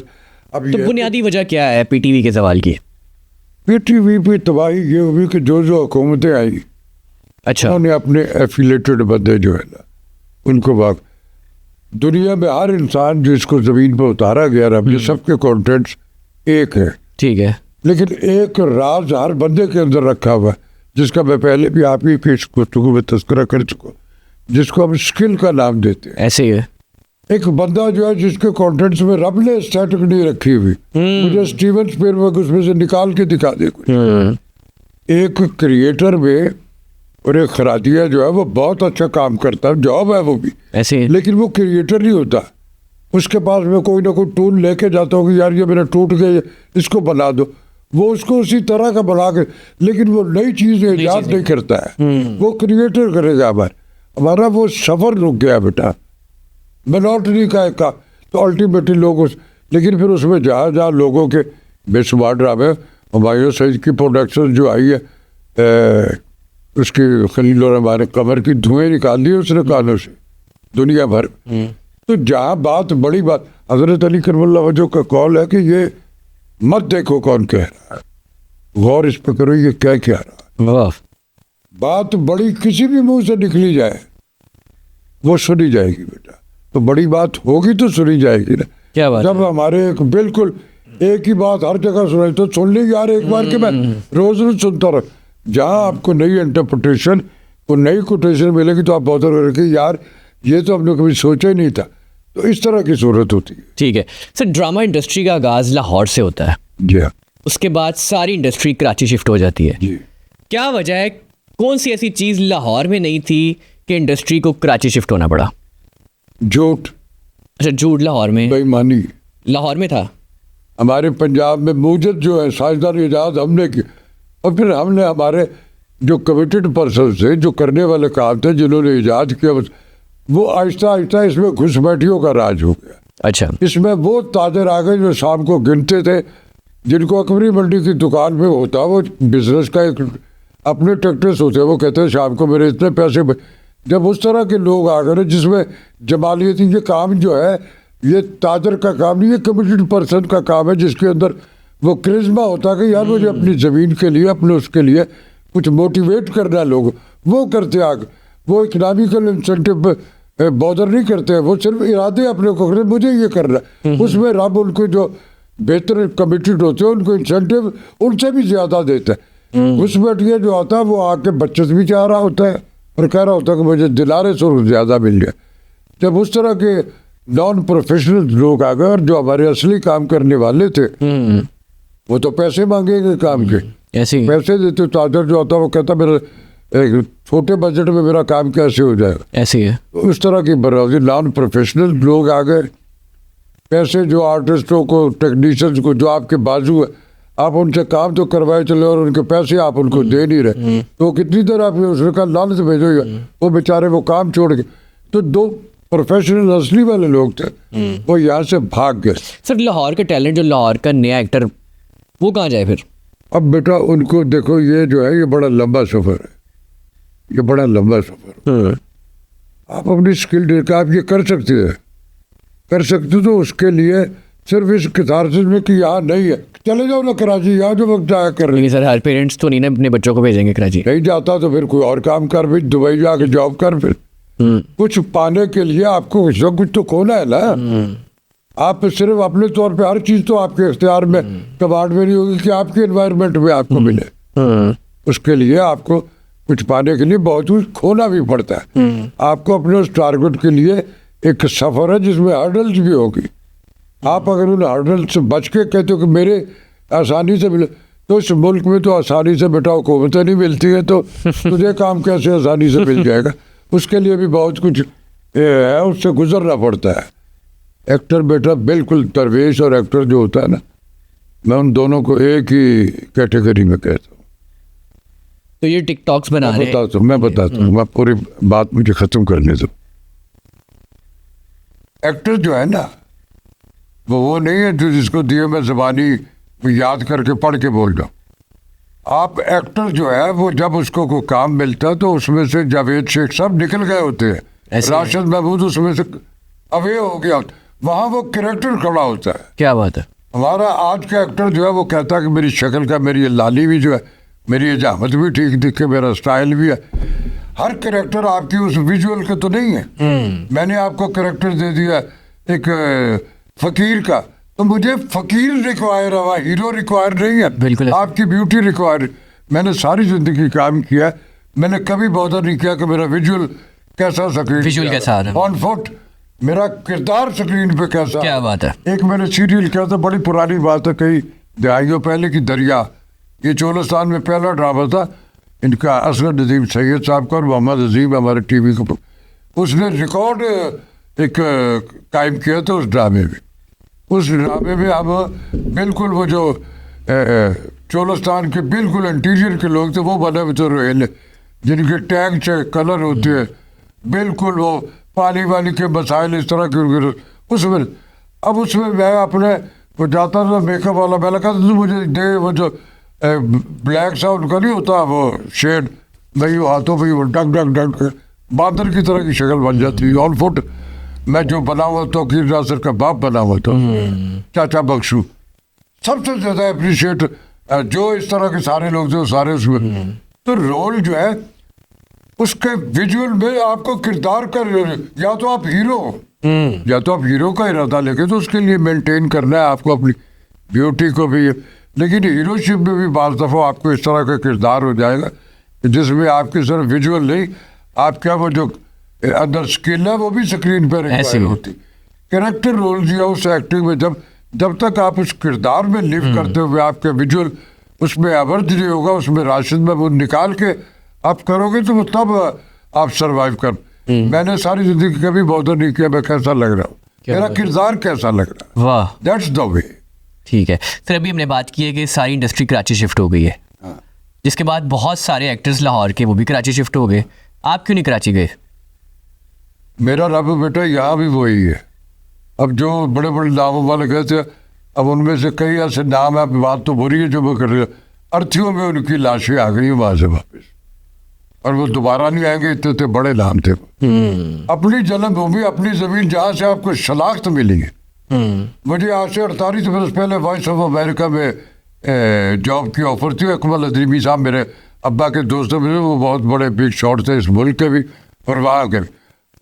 अब तो बुनियादी वजह क्या है पीटीवी के सवाल की? पीटीवी पे तबाही ये हुई कि जो हुकूमतें आई, अच्छा, उन्होंने अपने एफिलेटेड बंदे जो है ना उनको भाग, दुनिया में हर इंसान जिसको जमीन पर उतारा गया रब, सबके कॉन्टेंट्स एक है। ठीक है। लेकिन एक राज हर बंदे के अंदर रखा हुआ है जिसका मैं पहले भी आप ही की गुफ्तगू में तस्करा कर चुका, जिसको हम स्किल का नाम देते हैं। ऐसे ही है। एक बंदा जो है जिसके कंटेंट्स में रब ने स्टैटिक नहीं रखी हुई, मुझे स्टीवन स्पिलबर्ग उसमें से निकाल के दिखा दे कुछ। एक क्रिएटर में और एक खरादिया जो है वो बहुत अच्छा काम करता है, जॉब है वो भी ऐसे, लेकिन वो क्रिएटर नहीं होता। उसके पास में कोई ना कोई टूल लेके जाता हो कि यार ये मेरा टूट गया इसको बना दो, वो उसको उसी तरह का बना के, लेकिन वो नई चीज़ ईजाद नहीं करता है, वो क्रिएटर करेगा। हमारा वो सफ़र रुक गया बेटा मिनॉरिटी का। तो अल्टीमेटली लोग उस, लेकिन फिर उसमें जहाँ जहाँ लोगों के बेशुमार ड्रामे, हुमायूं सईद की प्रोडक्शन जो आई है उसकी खलील और हमारे कमर की धुएं निकाल दी उसने कानों से दुनिया भर। तो जहाँ बात बड़ी बात हजरत अली करमुल्लाह वजह का कॉल है कि ये मत देखो कौन कह रहा है, गौर इस पर करो ये क्या रहा है। बात बड़ी किसी भी मुंह से निकली जाए वो सुनी जाएगी बेटा। तो बड़ी बात होगी तो सुनी जाएगी ना। क्या बात जब हमारे एक बिल्कुल एक ही बात हर जगह सुनाई तो सुन ली यार एक बार के मैं रोज रोज सुनता रहा। जहाँ आपको नई इंटरप्रिटेशन को नई कोटेशन मिलेगी तो आप बहुत रखें यार ये तो हमने कभी सोचा ही नहीं था। तो इस तरह की जरूरत होती है। ठीक है सर, ड्रामा इंडस्ट्री का आगाज लाहौर से होता है, जी हाँ उसके बाद सारी इंडस्ट्री कराची शिफ्ट हो जाती है। जी। क्या वजह है, कौन सी ऐसी चीज लाहौर में नहीं थी कि इंडस्ट्री को कराची शिफ्ट होना पड़ा? झूठ, अच्छा झूठ लाहौर में, बेईमानी लाहौर में था। हमारे पंजाब में मूजद जो है साइंसदान ईजाद हमने की, और फिर हमने हमारे जो कमिटेड पर्सन थे जो करने वाले काम थे जिन्होंने ईजाद किया वो आहिस्ता आहिस्ता इसमें घुसपैठियों का राज हो गया। अच्छा, इसमें वो ताजर आ गए जो शाम को गिनते थे, जिनको अकबरी मंडी की दुकान में होता वो बिजनेस का एक अपने टैक्टिस होते, वो कहते हैं शाम को मेरे इतने पैसे जब उस तरह के लोग आ गए जिसमें जमालियती ये काम जो है ये ताजर का काम नहीं, ये कमिटेड पर्सन का काम है जिसके अंदर वो क्रिज्मा होता है कि यार मुझे अपनी ज़मीन के लिए अपने उसके लिए कुछ मोटिवेट करना, लोग वो करते आगे, वो इकनॉमिकल इंसेंटिव बॉदर नहीं करते हैं, वो सिर्फ इरादे अपने को करते मुझे ये करना है। उसमें रब उनको जो बेहतर कमिटेड होते हैं उनको इंसेंटिव उनसे भी ज़्यादा देता है। उसमें ये जो आता है वो आके बचत भी चाह रहा होता है और कह रहा होता है कि मुझे दिलारे से ज़्यादा मिल जाए। जब उस तरह के नॉन प्रोफेशनल लोग आ गए और जो हमारे असली काम करने वाले थे वो तो पैसे मांगेंगे काम के, ऐसे पैसे देते ताजर जो आता वो कहता मेरा एक छोटे बजट में मेरा काम कैसे हो जाएगा, ऐसे है। तो इस तरह की बर्बादी नॉन प्रोफेशनल लोग आ गए। पैसे जो आर्टिस्टों को टेक्नीशियंस को जो आपके बाजू है आप उनसे काम तो करवाए चले और उनके पैसे आप उनको दे नहीं रहे, तो कितनी देर आप उसने कहा लालच भेजो, वो बेचारे वो काम छोड़ के, तो दो प्रोफेशनल असली वाले लोग थे वो यहाँ से भाग गए। सर लाहौर का टैलेंट, जो लाहौर का नया एक्टर, वो कहाँ जाए फिर? अब बेटा उनको देखो ये जो है ये बड़ा लंबा सफ़र है, ये बड़ा लंबा सफ़र है। आप अपनी स्किल का आप ये कर सकते हैं, कर सकते तो उसके लिए सिर्फ इस कितारसिस में कि यहाँ नहीं है चले जाओ ना कराची, यहाँ जो वक्त जाया कर रहे नहीं सर, हर पेरेंट्स तो नहीं ना अपने बच्चों को भेजेंगे कराची। नहीं जाता तो फिर कोई और काम कर, फिर दुबई जाके जॉब कर, फिर कुछ पाने के लिए आपको कुछ ना कुछ तो खोना है ना। आप सिर्फ अपने तौर पे हर चीज़ तो आपके इख्तियार में कमांड में नहीं होगी कि आपके एनवायरनमेंट में आपको मिले। उसके लिए आपको कुछ पाने के लिए बहुत कुछ खोना भी पड़ता है। आपको अपने उस टारगेट के लिए एक सफ़र है जिसमें हर्डल्स भी होगी। आप अगर उन हर्डल्स से बच के कहते हो कि मेरे आसानी से मिले, तो इस मुल्क में तो आसानी से बेटा हुकूमतें नहीं मिलती है, तो तुझे काम कैसे आसानी से मिल जाएगा? उसके लिए भी बहुत कुछ है, उससे गुजरना पड़ता है। एक्टर बेटा बिल्कुल दरवेश और एक्टर जो होता है ना, मैं उन दोनों को एक ही कैटेगरी में कहता हूँ। तो ये टिकटॉक्स बना रहे हैं, मैं बताता हूँ, मैं पूरी बात मुझे ख़त्म करने दो। एक्टर जो है ना वो नहीं है जो जिसको दिए मैं ज़बानी याद करके पढ़ के बोल रहा हूँ। आप एक्टर जो है वो जब उसको कोई काम मिलता है तो उसमें से जावेद शेख सब निकल गए होते हैं, राशिद महमूद उसमें से अवे हो गया, वहाँ वो कैरेक्टर खड़ा होता है। क्या बात है। हमारा आज का एक्टर जो है वो कहता है कि मेरी शक्ल का, मेरी लाली भी जो है, मेरी हजामत भी ठीक दिखे, मेरा स्टाइल भी है। हर कैरेक्टर आपकी उस विजुअल का तो नहीं है। मैंने आपको कैरेक्टर दे दिया एक फकीर का, तो मुझे फकीर रिक्वायर है, हीरो रिक्वायर नहीं है। बिल्कुल आपकी ब्यूटी रिक्वायर। मैंने सारी जिंदगी काम किया, मैंने कभी बॉदर नहीं किया कि मेरा विजुअल कैसा, विजुअल कैसा ऑन फुट मेरा किरदार स्क्रीन पे कैसा। क्या बात है। एक मैंने सीरियल किया था, बड़ी पुरानी बात है, कई दहाइयों पहले की दरिया, ये चोलिस्तान में पहला ड्रामा था इनका, असगर नदीम सैयद साहब का और मोहम्मद अजीम हमारे टीवी को, उसने रिकॉर्ड एक कायम किया था उस ड्रामे में। उस ड्रामे में हम बिल्कुल वो जो चोलिस्तान के बिल्कुल इंटीरियर के लोग थे वो बने हुए थे रोहेले, जिनके टैंक से कलर होते हैं, बिल्कुल वो पानी वाली के मसाइल इस तरह के उसमें। अब उसमें मैं अपने वो जाता था मेकअप वाला, मैंने कहा तो मुझे दे वो जो ब्लैक सा उनका नहीं होता वो शेड, भाई वो हाथों पर वो डग डग डग बादल की तरह की शक्ल बन जाती है ऑन फुट। मैं जो बना हुआ तो तौकीर नासिर का बाप बना हुआ था, चाचा बख्शू, सबसे ज़्यादा अप्रिशिएट जो इस तरह के सारे लोग थे सारे उसमें। तो रोल जो है उसके विजुअल में आपको किरदार का, या तो आप हीरो हो, या तो आप हीरो का इरादा लेके, तो उसके लिए मेंटेन करना है आपको अपनी ब्यूटी को भी। लेकिन हीरोशिप में भी बाज़ दफ़ा आपको इस तरह का किरदार हो जाएगा जिसमें आपकी सिर्फ विजुअल नहीं, आपका वो जो अंदर स्किल है वो भी स्क्रीन पर रिक्वायर होती। कैरेक्टर रोल या उस एक्टिंग में जब तक आप उस किरदार में लिव करते हुए आपके विजुअल उसमें एवर्ज नहीं होगा, उसमें राशिद में वो निकाल के आप करोगे तो तब आप सरवाइव कर। मैंने सारी जिंदगी कभी बॉदर नहीं किया मैं कैसा लग रहा हूँ, मेरा किरदार कैसा लग रहा है। वाह, दैट्स द वे। ठीक है। फिर अभी हमने बात की है कि सारी इंडस्ट्री कराची शिफ्ट हो गई है, जिसके बाद बहुत सारे एक्टर्स लाहौर के वो भी कराची शिफ्ट हो गए, आप क्यों नहीं कराची गए? मेरा रब बेटा यहाँ भी वही है। अब जो बड़े बड़े नामों वाले गए थे, अब उनमें से कई ऐसे नाम है, बात तो बुरी है जो वो कर रहे, अर्थियों में उनकी लाशें आ गई वहां से वापस, और वो दोबारा नहीं आएंगे। इतने बड़े नाम थे। अपनी जन्मभूमि, अपनी जमीन जहाँ से आपको शनाख्त मिली है। मुझे आज से 48 बरस पहले वॉइस ऑफ अमेरिका में जॉब की ऑफर थी। अकमल अदरीमी साहब मेरे अब्बा के दोस्त मेरे, वो बहुत बड़े बिग शॉट थे इस मुल्क के भी और वहाँ के भी।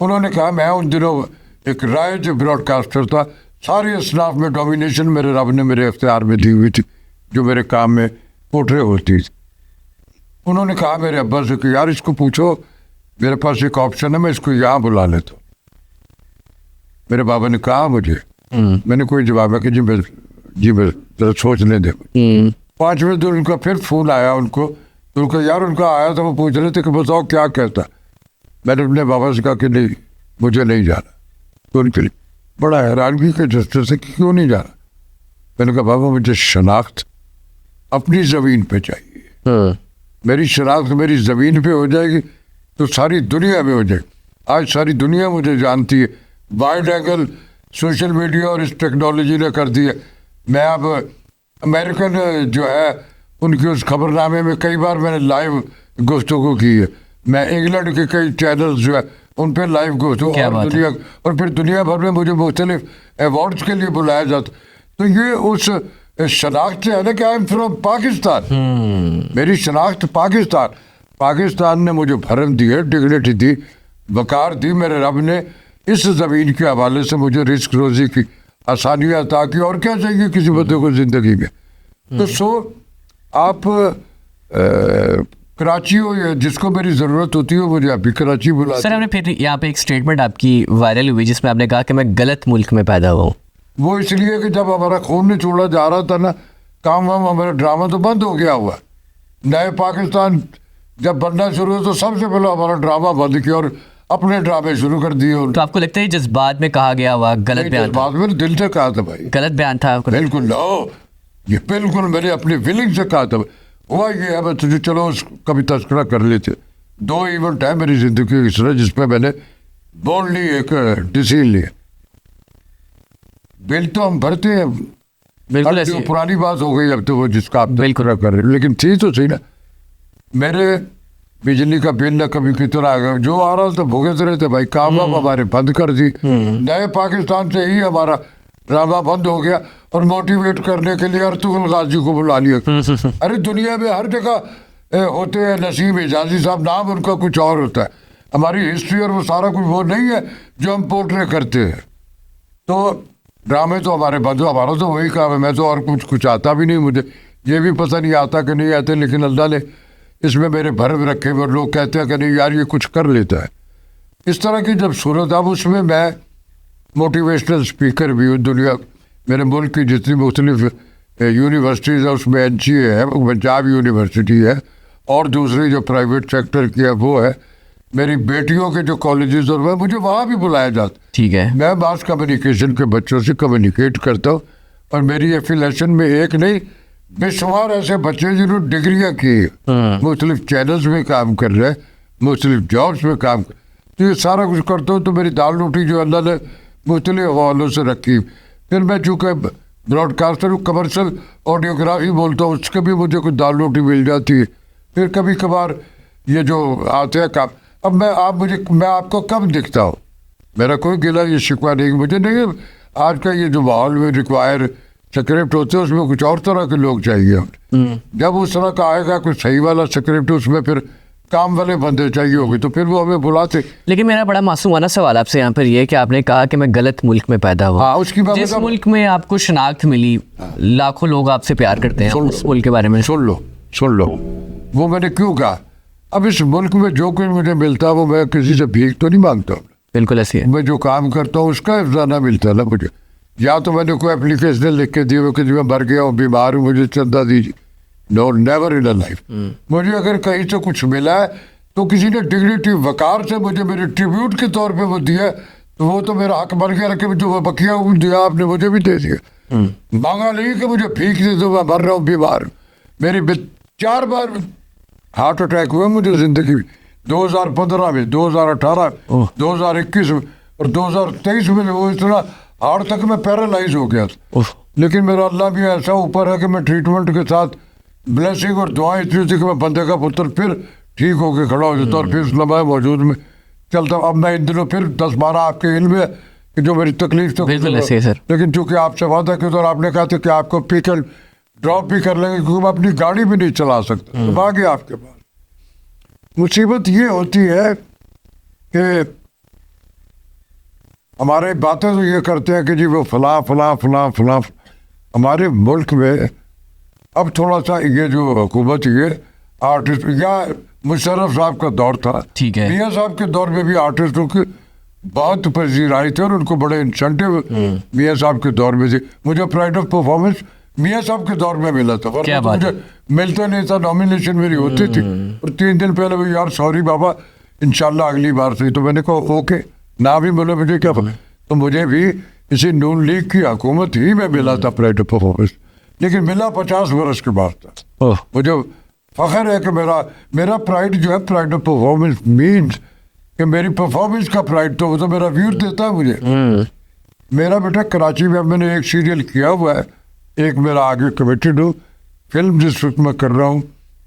उन्होंने कहा, मैं उन दिनों एक राइज ब्रॉडकास्टर था, सारी असनाफ में डोमिनेशन मेरे रब ने मेरे अख्तियार में दी हुई थी जो मेरे काम में पोर्ट्रे होती थी। उन्होंने कहा मेरे अब्बा से कि यार इसको पूछो, मेरे पास एक ऑप्शन है, मैं इसको यहाँ बुला लेता हूँ। मेरे बाबा ने कहा मुझे, मैंने कोई जवाब है कि जी मैं जरा सोचने दे। 5वें दिन उनका फिर फोन आया उनको, तो उनका यार उनका आया था, वो पूछ रहे थे कि बताओ क्या कहता। मैंने अपने बाबा से कहा कि नहीं मुझे नहीं जाना। तो उनके लिए बड़ा हैरानगी के दस्ते से कि क्यों नहीं जाना। मैंने कहा बाबा मुझे शनाख्त अपनी ज़मीन पे चाहिए। मेरी शनाख्त मेरी ज़मीन पे हो जाएगी तो सारी दुनिया में हो जाएगी। आज सारी दुनिया मुझे जानती है, वाइड एंगल सोशल मीडिया और इस टेक्नोलॉजी ने कर दी है। मैं अब अमेरिकन जो है उनके उस खबरनामे में कई बार मैंने लाइव गुफ्तगू की है। मैं इंग्लैंड के कई चैनल्स जो है उन पर लाइव गुफ्तगू और फिर दुनिया भर में मुझे मुख्तलिफ अवार्ड्स के लिए बुलाया जाता। तो ये उस शनाख्त से है ना कि आई एम फ्रॉम पाकिस्तान। मेरी शनाख्त पाकिस्तान ने मुझे भरम दी है, डिग्निटी दी, वकार दी। मेरे रब ने इस ज़मीन के हवाले से मुझे रिस्क रोज़ी की आसानियाँ अता की। और क्या चाहिए किसी बंदे को ज़िंदगी में। तो आप कराची हो या जिसको मेरी ज़रूरत होती है मुझे अभी कराची बुला। सर, हमने फिर यहाँ पे एक स्टेटमेंट आपकी वायरल हुई जिसमें आपने कहा कि मैं गलत मुल्क में पैदा हुआ हूँ। वो इसलिए कि जब हमारा खून नहीं छोड़ा जा रहा था ना, काम वाम हमारा ड्रामा तो बंद हो गया हुआ। नए पाकिस्तान जब बनना शुरू हो तो सबसे पहले हमारा ड्रामा बंद किया और अपने ड्रामे शुरू कर दिए। तो आपको लगता है जज्बात में कहा गया हुआ गलत बयान था? जज्बात में दिल से कहा था भाई, गलत बयान था आपको? बिल्कुल नो, ये बिल्कुल मैंने अपनी फीलिंग से कहा था। हुआ ये है, मैं तुझे चलो कभी तस्करा कर लेते। 2 इवेंट है मेरी जिंदगी की तरह जिसमें मैंने बोल्डली एक डिसीजन लिया। बिल तो हम भरते हैं, बिल्कुल जो पुरानी बात हो गई अब तो वो जिसका आप बिल्कुल कर रहे, लेकिन थी तो सही ना। मेरे बिजली का बिल ना कभी कितना आ गया, जो आ रहा था भुगत रहे थे भाई। काम वाम हमारे बंद कर दी। नए पाकिस्तान से ही हमारा ड्रामा बंद हो गया और मोटिवेट करने के लिए अर्तुगरुल गाजी को बुला लिया। अरे दुनिया में हर जगह होते हैं नसीम एजाजी साहब, नाम उनका कुछ और होता है। हमारी हिस्ट्री और वो सारा कुछ वो नहीं है जो हम पोर्ट्रे करते हैं। तो ड्रामे तो हमारे बंद, हमारा तो वही काम है। मैं तो और कुछ आता भी नहीं, मुझे ये भी पता नहीं आता कि नहीं आते, लेकिन अल्लाह ने इसमें मेरे भरम रखे हुए। लोग कहते हैं कि नहीं यार ये कुछ कर लेता है। इस तरह की जब सूरत, अब उसमें मैं मोटिवेशनल स्पीकर भी हूँ। दुनिया मेरे मुल्क की जितनी मुख्तलिफ यूनिवर्सिटीज़ है उसमें NCA है, पंजाब यूनिवर्सिटी है, और दूसरी जो प्राइवेट सेक्टर की है वो है। मेरी बेटियों के जो कॉलेजेस और मुझे वहाँ भी बुलाया जाता। ठीक है, मैं मास कम्युनिकेशन के बच्चों से कम्युनिकेट करता हूँ और मेरी एफिलेशन में एक नहीं बेशुमार ऐसे बच्चे जिन्होंने डिग्रियाँ की, मुख्तलिफ चैनल्स में काम कर रहे हैं, मुख्तलिफ जॉब्स में काम कर। तो ये सारा कुछ करता हूँ। तो मेरी दाल रोटी जो अल्लाह ने मुख्तलिफ हवालों से रखी। फिर मैं चूँकि ब्रॉडकास्टर हूँ, कमर्शियल ऑडियोग्राफी बोलता हूँ, उसके भी मुझे कुछ दाल रोटी मिल जाती है। फिर कभी कभार ये जो आते हैं काम, अब मैं आपको कब दिखता हूँ, मेरा कोई गिला ये शिकवा नहीं, मुझे नहीं। आज का ये जो माहौल में रिक्वायर स्क्रिप्ट होते हैं उसमें कुछ और तरह के लोग चाहिए। जब उस तरह का आएगा कुछ सही वाला स्क्रिप्ट, उसमें फिर काम वाले बंदे चाहिए होंगे तो फिर वो हमें बुलाते। लेकिन मेरा बड़ा मासूमाना सवाल आपसे यहाँ पर ये है कि आपने कहा कि मैं गलत मुल्क में पैदा हुआ। हाँ, उसकी बात जिस मुल्क में आपको शनाख्त मिली, लाखों लोग आपसे प्यार करते हैं, उस मुल्क के बारे में सुन लो वो मैंने क्यों कहा। अब इस मुल्क में जो कुछ मुझे मिलता वो मैं किसी से भीख तो नहीं मांगता। बिल्कुल ऐसी है। मैं जो काम करता हूँ उसका अफजाना मिलता ना मुझे। या तो मैंने कोई एप्लीकेशन लिख के दी कि मैं मर गया हूँ, बीमार हूँ, मुझे चंदा दीजिए। No, never in a life. मुझे अगर कहीं से कुछ मिला है तो किसी ने डिग्निटी वकार से मुझे मेरे ट्रिब्यूट के तौर पे वो दिया, तो वो तो मेरा हक बन गया कि जो बकिया दिया आपने मुझे भी दे दिया। मांगा नहीं कि मुझे भीख दे दो, मैं मर रहा हूँ, बीमार। मेरी 4 बार हार्ट अटैक हुआ मुझे जिंदगी में, 2015 में, 2018, 2021 में और 2023 में। वो इतना हार्ट तक मैं पैरालाइज हो गया था। लेकिन मेरा अल्लाह भी ऐसा ऊपर है कि मैं ट्रीटमेंट के साथ ब्लेसिंग और दुआएं इतनी थी कि मैं बंदे का पुत्र फिर ठीक होके खड़ा हो जाता और फिर उस लम्हा मौजूद में चलता। अब मैं इन दिनों फिर 10-12 आपके इल्म है कि जो मेरी तकलीफ तो बिल्कुल ऐसे है सर। लेकिन चूंकि आपसे वादा किया तो आपने कहा था कि आपको पिक एंड ड्रॉप भी कर लेंगे क्योंकि मैं अपनी गाड़ी भी नहीं चला सकता। तो आ गया आपके पास। मुसीबत ये होती है कि हमारे बातें तो ये करते हैं कि जी वो फला फला फला फला। हमारे मुल्क में अब थोड़ा सा ये जो हुकूमत ये आर्टिस्ट या मुशर्रफ साहब का दौर था, ठीक है, मियाँ साहब के दौर में भी आर्टिस्टों के बहुत पजीराई थे और उनको बड़े इंसेंटिव मियाँ साहब के दौर में थे। मुझे प्राइड ऑफ परफॉर्मेंस मियाँ साहब के दौर में मिला था, क्या बात मुझे मिलता नहीं था। नॉमिनेशन मेरी होती थी और 3 दिन पहले भी यार सॉरी बाबा इंशाल्लाह अगली बार से। तो मैंने कहा ओके, ना भी मिले मुझे क्या पता। तो मुझे भी इसी नून लीग की हुकूमत ही में मिला था प्राइड ऑफ परफॉर्मेंस, लेकिन मिला 50 वर्ष के बाद था। मुझे फख्र है कि मेरा प्राइड जो है प्राइड ऑफ परफॉर्मेंस मीन्स कि मेरी परफॉर्मेंस का प्राइड तो वो तो मेरा व्यूअर देता है मुझे। मेरा बेटा कराची में मैंने एक सीरियल किया हुआ है, एक मेरा आगे कमिटेड हूँ, फिल्म जिस वक्त मैं कर रहा हूँ,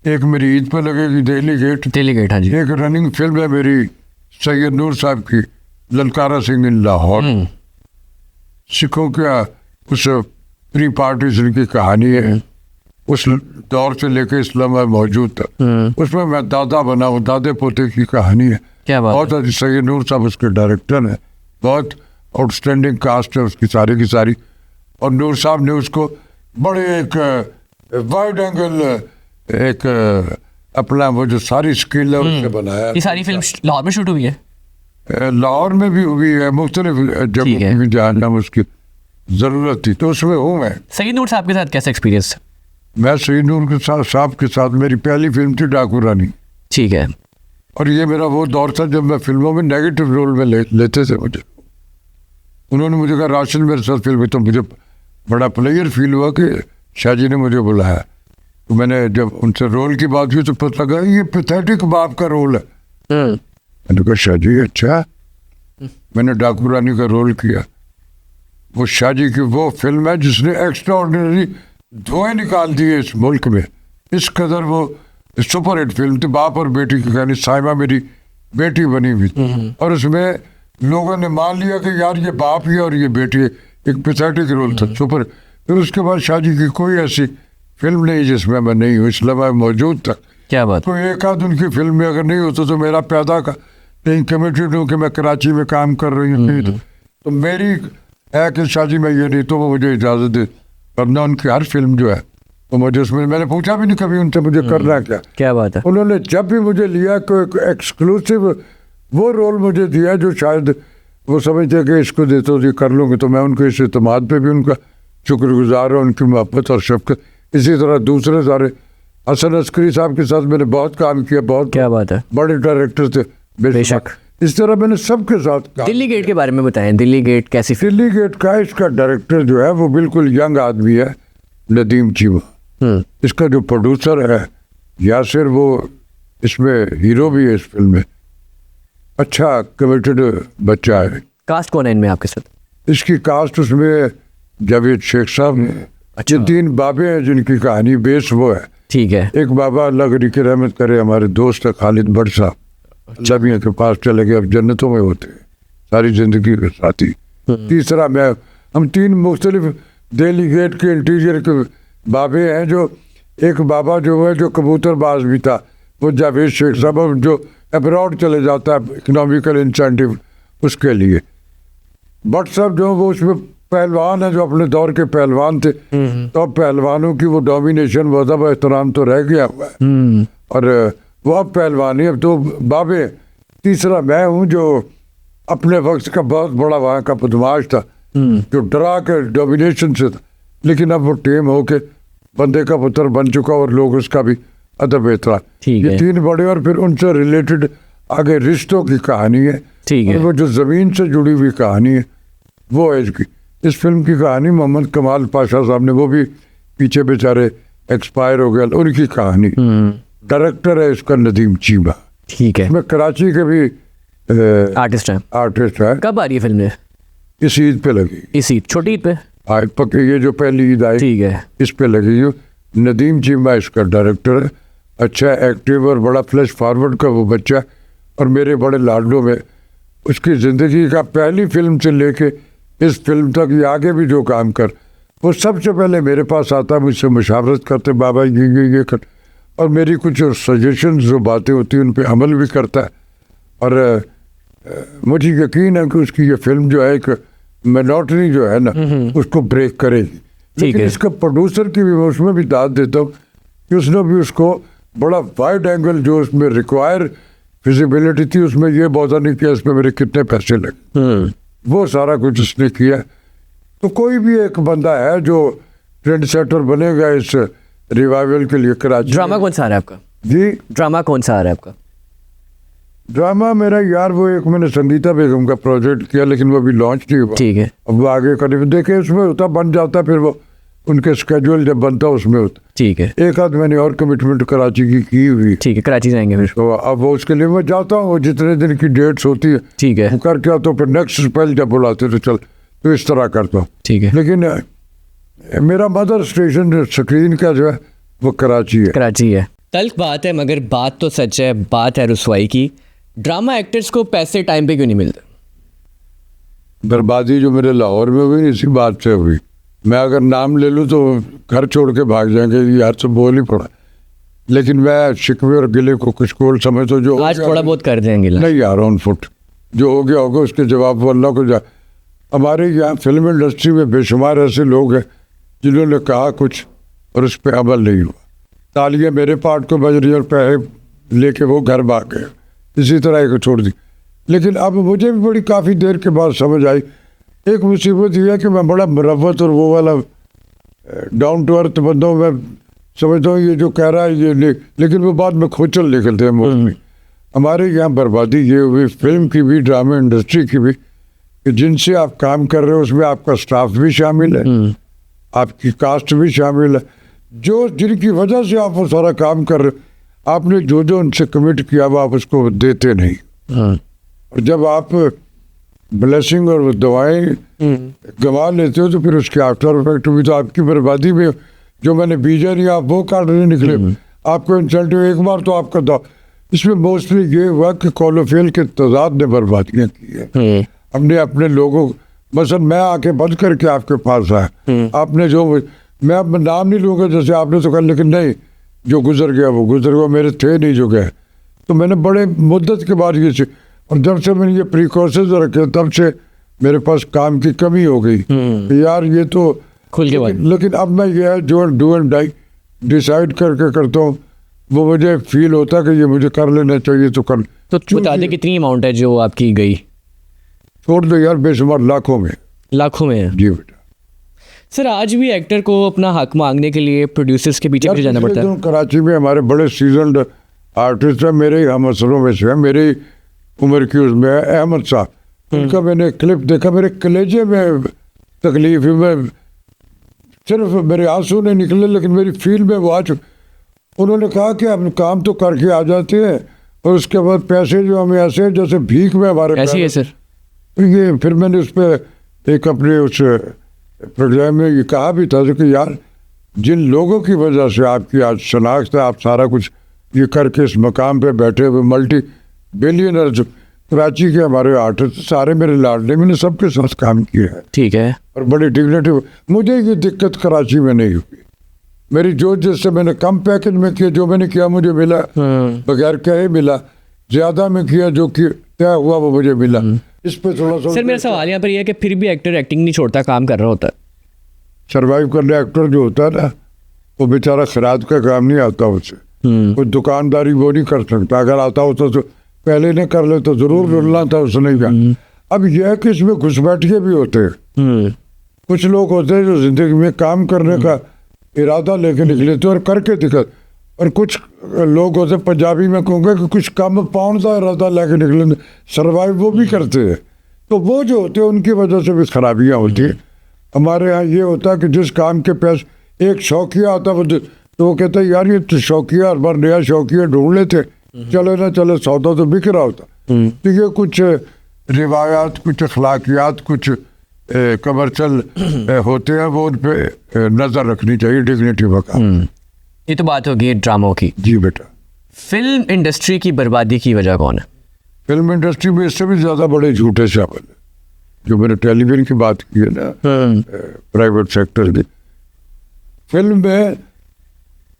एक मेरी ईद पर लगेगी दिल्ली गेट। हाँ जी। एक रनिंग फिल्म है मेरी सैयद नूर साहब की ललकारा सिंह इन लाहौर। सिखों का उस प्री पार्टीशन की कहानी है, उस दौर से लेकर इस्लाम में मौजूद था। उसमें मैं दादा बना हूँ, दादे पोते की कहानी है। क्या बात बहुत अच्छी। सैयद नूर साहब उसके डायरेक्टर हैं, बहुत आउटस्टैंडिंग कास्ट है उसकी सारी की सारी। और नूर साहब ने उसको बड़े एक वाइड एंगल एक अपना वो जो सारी स्किल है उससे बनाया। ये सारी फिल्म लाहौर में शूट हुई है? लाहौर में भी हुई है, मुख्तलिफ जगहों में जहाँ उसकी जरूरत थी तो उसमें हूँ मैं। सैयद नूर साहब के साथ कैसा एक्सपीरियंस? मैं सैयद नूर के साथ साहब के साथ मेरी पहली फिल्म थी डाकू रानी। ठीक है। और ये मेरा वो दौर था जब मैं फिल्मों में नेगेटिव रोल में लेते थे मुझे। उन्होंने मुझे कहा राशिद मेरे साथ फिल्म, तो मुझे बड़ा प्लेयर फील हुआ कि शाह जी ने मुझे बुलाया। तो मैंने जब उनसे रोल की बात हुई तो पता लगा ये पैथेटिक बाप का रोल है। मैंने कहा शाह जी अच्छा। मैंने डाकू रानी का रोल किया। वो शाह जी की वो फिल्म है जिसने एक्स्ट्रा ऑर्डिनरी धुएं निकाल दिए इस मुल्क में। इस कदर वो सुपर हिट फिल्म थी। बाप और बेटी की कहानी, साहिबा मेरी बेटी बनी हुई थी और उसमें लोगों ने मान लिया कि यार ये बाप ही और ये बेटी है। एक पैथेटिक रोल था सुपर। फिर उसके बाद शाह जी की कोई ऐसी फिल्म नहीं जिसमें मैं नहीं हूँ, इसलिए मैं मौजूद तक। क्या बात? कोई एक आध उनकी फिल्म में अगर नहीं होता तो मेरा पैदा का नहीं कमिटेड हूँ कि मैं कराची में काम कर रही हूँ तो मेरी है कि शाह जी मैं ये नहीं तो वो मुझे इजाज़त दे, वरना उनकी हर फिल्म जो है तो मुझे उसमें मैंने पूछा भी नहीं कभी उनसे मुझे करना क्या। क्या बात है? उन्होंने जब भी मुझे लिया कोई एक्सक्लूसिव वो रोल मुझे दिया जो शायद वो समझते कि इसको देते हो कर लूँगी, तो मैं उनको इस इत्मीनान पे भी उनका शुक्रगुजार हूँ, उनकी मोहब्बत और शफ़क़त। इसी तरह दूसरे सारे हसन अस्करी साहब के साथ मैंने बहुत काम किया, बहुत। क्या बात है? बड़े डायरेक्टर थे बेशक। इस तरह मैंने सबके साथ काम। दिल्ली गेट के बारे में बताएं, दिल्ली गेट कैसी? दिल्ली गेट का इसका डायरेक्टर जो है वो बिल्कुल यंग आदमी है, नदीम चीमा। इसका जो प्रोड्यूसर है यासिर, वो इसमें हीरो भी है इस फिल्म में। अच्छा कमिटेड बच्चा है। कास्ट कौन है इनमें आपके साथ? इसकी कास्ट उसमें जावेद शेख साहब ने। अच्छा। ये 3 बाबे हैं जिनकी कहानी बेस वो है। ठीक है। एक बाबा अल्लाह की रहमत करे हमारे दोस्त है खालिद भट्ट साहब, लबिया के पास चले गए, अब जन्नतों में होते हैं सारी जिंदगी के साथी। तीसरा मैं, हम 3 मुख्तलिफ दिल्ली गेट के इंटीरियर के बाबे हैं। जो एक बाबा जो है जो कबूतरबाज भी था, वो जावेद शेख साहब जो अब्रॉड चले जाता है इकोनॉमिकल इंसेंटिव उसके लिए। भट्ट साहब जो वो उसमें पहलवान है, जो अपने दौर के पहलवान थे, तो अब पहलवानों की वो डोमिनेशन वो अदब एहतराम तो रह गया हुआ है और वो अब पहलवानी अब तो बाबे। तीसरा मैं हूँ जो अपने वक्त का बहुत बड़ा वहाँ का बदमाश था, जो डरा के डोमिनेशन से था, लेकिन अब वो टेम होके बंदे का पुत्र बन चुका और लोग उसका भी अदब एहतराम। ये तीन बड़े और फिर उनसे रिलेटेड आगे रिश्तों की कहानी है, और वो जो ज़मीन से जुड़ी हुई कहानी है वो है इसकी। इस फिल्म की कहानी मोहम्मद कमाल पाशा साहब ने, वो भी पीछे बेचारे एक्सपायर हो गए, उनकी कहानी। डायरेक्टर है इसका नदीम चीमा। ठीक है। मैं कराची के भी आर्टिस्ट है। कब आ रही है फिल्म? इस ईद पे लगी। इस ईद, छोटी ईद पे? हाँ, पक्के ये जो पहली ईद आई, ठीक है, इस पे लगी। जो नदीम चीमा इसका डायरेक्टर है, अच्छा एक्टिव और बड़ा फ्लैश फॉरवर्ड का वो बच्चा है, और मेरे बड़े लाडलों में उसकी ज़िंदगी का पहली फिल्म से लेके इस फिल्म तक ये आगे भी जो काम कर, वो सबसे पहले मेरे पास आता, मुझसे मशावरत करते, बाबा ये कर, और मेरी कुछ सजेशन जो बातें होती हैं उन पर अमल भी करता है। और मुझे यकीन है कि उसकी ये फिल्म जो है एक मोनोटनी जो है ना उसको ब्रेक करेगी। लेकिन इसका प्रोड्यूसर की भी मैं उसमें भी दाद देता हूँ कि उसने भी उसको बड़ा वाइड एंगल जो उसमें रिक्वायर फिजिबिलिटी थी उसमें ये बहुत नहीं किया इसमें मेरे कितने पैसे लगे, वो सारा कुछ उसने किया। तो कोई भी एक बंदा है जो ट्रेंड सेटर बनेगा इस रिवाइवल के लिए कराची। ड्रामा कौन सा आ रहा है आपका? जी, ड्रामा कौन सा आ रहा है आपका? ड्रामा मेरा यार वो एक मैंने संगीता बेगम का प्रोजेक्ट किया, लेकिन वो अभी लॉन्च नहीं हुआ। ठीक है। अब वो आगे करीब देखे उसमें होता बन जाता, फिर वो उनके स्केड्यूल जब बनता उसमें होता। ठीक है। एक आध मैंने और कमिटमेंट कराची की हुई। ठीक है, कराची जाएंगे फिर? तो अब वो उसके लिए मैं जाता हूँ, जितने दिन की डेट्स होती है, ठीक है, वो करके आता हूँ, फिर नेक्स्ट स्पेल जब बुलाते तो चल, तो इस तरह करता हूँ। ठीक है। लेकिन मेरा मदर स्टेशन स्क्रीन का जो है वो कराची है। कराची है। तल्ख बात है मगर बात तो सच है, बात है रुसवाई की। ड्रामा एक्टर्स को पैसे टाइम पे क्यों नहीं मिलते? बर्बादी जो मेरे लाहौर में हुई इसी बात से हुई। मैं अगर नाम ले लूँ तो घर छोड़ के भाग जाएंगे, यार से बोल ही पड़ा। लेकिन मैं शिकवे और गिले को कुछ कोल समय तो जो आज थोड़ा बहुत कर देंगे नहीं यार, ऑन फुट जो हो गया होगा उसके जवाब वो अल्लाह को जा। हमारे यहाँ फिल्म इंडस्ट्री में बेशुमार ऐसे लोग हैं जिन्होंने कहा कुछ और उस पर अमल नहीं हुआ। तालियां मेरे पार्ट को बज रही और पैसे लेके वो घर भाग गए, इसी तरह को छोड़ दी। लेकिन अब मुझे भी बड़ी काफ़ी देर के बाद समझ आई, एक मुसीबत यह है कि मैं बड़ा मुरव्वत और वो वाला डाउन टू अर्थ बंदा हूँ। मैं समझता हूँ ये जो कह रहा है ये लेकिन वो बाद में खोचल निकलते हैं मुझ में। हमारे यहाँ बर्बादी ये हुई फिल्म की भी, ड्रामा इंडस्ट्री की भी, कि जिनसे आप काम कर रहे हो उसमें आपका स्टाफ भी शामिल है, आपकी कास्ट भी शामिल है, जो जिनकी वजह से आप वो सारा काम कर रहे हो, आपने जो जो उनसे कमिट किया वो आप उसको देते नहीं। और जब आप ब्लेसिंग और दवाएं गंवा लेते हो तो फिर उसके आफ्टर इफेक्ट भी तो आपकी बर्बादी में, जो मैंने बीजा नहीं आप वो काटने निकले, आपको इंसेंटिव एक बार तो आपका दो। इसमें मोस्टली ये हुआ कि कॉलोफेल के तजाद ने बर्बादियाँ की है। हमने अपने लोगों, मसलन मैं आके बंद करके आपके पास आया, आपने जो, मैं अब नाम नहीं लूँगा जैसे आपने तो कहा, लेकिन नहीं, जो गुजर गया वो गुजर गया, मेरे थे नहीं जो गए। तो मैंने बड़े मुद्दत के बाद ये, और जब से मैंने ये प्रिकॉशंस रखे तब से मेरे पास काम की कमी हो गई यार, ये तो खुल के लेकिन अब मैं ये जो डू एंड डाई डिसाइड करके करता हूँ, वो मुझे फील होता है कि ये मुझे कर लेना चाहिए तो कर। तो बता दें कितनी अमाउंट है जो आपकी गई? छोड़ दो यार, बेशुमार लाखों में। लाखों में है? जी बेटा। सर आज भी एक्टर को अपना हक मांगने के लिए प्रोड्यूसर्स के पीछे जाना पड़ता है? कराची में हमारे बड़े सीजन्ड आर्टिस्ट हैं, मेरे ही हम असरों में से हैं, मेरी उम्र की उसमें है अहमद साहब। उनका मैंने क्लिप देखा, मेरे कलेजे में तकलीफ में, सिर्फ मेरे आंसू नहीं निकले लेकिन मेरी फील में वो आ चुके। उन्होंने कहा कि हम काम तो करके आ जाते हैं और उसके बाद पैसे जो हमें ऐसे जैसे भीख में हमारे ऐसे ही है सर। तो ये फिर मैंने उस पर एक अपने उस प्रोग्राम में ये कहा भी था कि यार जिन लोगों की वजह से आपकी आज शनाख्त है, आप सारा कुछ ये करके इस मकाम पे बैठे हुए मल्टी बिलियनर्स कराची के हमारे आर्टिस्ट सारे मेरे लाडले, मैंने सबके साथ काम किया है। ठीक है। और बड़ी डिग्निटी, मुझे ये दिक्कत कराची में नहीं हुई। मेरी जो जिससे मैंने कम पैकेज में किया, जो मैंने किया मुझे मिला, बगैर कहे मिला। ज्यादा में किया, जो कि तय हुआ वो मुझे मिला। इस पे थोड़ा सा सर मेरा सवाल यहाँ पर यह है कि फिर भी एक्टर एक्टिंग नहीं छोड़ता, काम कर रहा होता है। सर्वाइव करने एक्टर जो होता है ना, वो बेचारा खराद का काम नहीं आता उसे। कोई दुकानदारी वो नहीं कर सकता। अगर आता होता तो पहले ने कर ले तो जरूर रुलना था उसने क्या। अब यह है कि इसमें घुसपैठिए भी होते हैं। कुछ लोग होते हैं जो जिंदगी में काम करने का इरादा लेके निकले थे और करके दिखा, और कुछ लोग होते पंजाबी में कहूँगा कि कुछ कम पाउंड का इरादा लेके निकले, सर्वाइव वो भी करते हैं। तो वो जो होते हैं उनकी वजह से भी खराबियाँ होती हैं। हमारे यहाँ ये होता है कि जिस काम के पैसे एक शौकिया आता है तो वो कहता है यार ये तो शौकिया हर बार नया शौकिया ढूंढ लेते, चले ना चले, सौदा तो बिक रहा होता। तो ये कुछ रिवायात, कुछ अखलाकियात, कुछ कमर्शियल होते हैं, वो उन पे नजर रखनी चाहिए, डिग्निटी वका। ये तो बात होगी ड्रामों की। जी बेटा। फिल्म इंडस्ट्री की बर्बादी की वजह कौन है? फिल्म इंडस्ट्री में इससे भी ज्यादा बड़े झूठे शामिल है। जो मैंने टेलीविजन की बात की है ना, प्राइवेट सेक्टर की फिल्म में,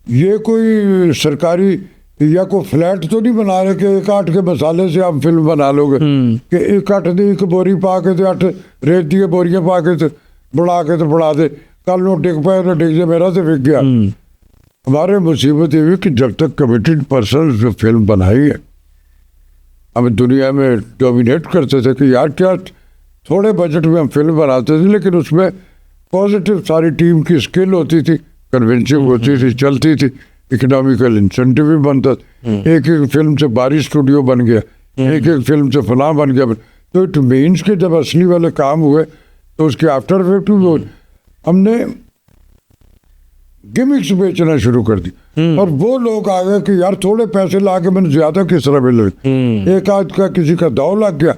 ये कोई सरकारी या कोई फ्लैट तो नहीं बना रहे कि एक आठ के मसाले से आप फिल्म बना लोगे कि एक आठ दी एक बोरी पा के तो आठ रेत दी बोरियां पा के तो बढ़ा दे, कल नो टिक पाए तो टिक जाए, मेरा तो बिक गया। हमारे मुसीबत ये हुई कि जब तक कमिटेड पर्सन जो फिल्म बनाई है, हम दुनिया में डोमिनेट करते थे कि यार क्या थोड़े बजट में हम फिल्म बनाते थे, लेकिन उसमें पॉजिटिव सारी टीम की स्किल होती थी, कन्विंसिंग होती थी, चलती थी, इकोनॉमिकल इंसेंटिव भी बनता था। एक एक फिल्म से बारी स्टूडियो बन गया, एक एक फिल्म से फलां बन गया। तो इट मीन्स के जब असली वाले काम हुए तो उसके आफ्टर इफेक्ट भी हमने गिमिक्स बेचना शुरू कर दी। और वो लोग आ गए कि यार थोड़े पैसे ला के मैंने ज्यादा किस तरह मिले, एक आध का किसी का दाव लग गया,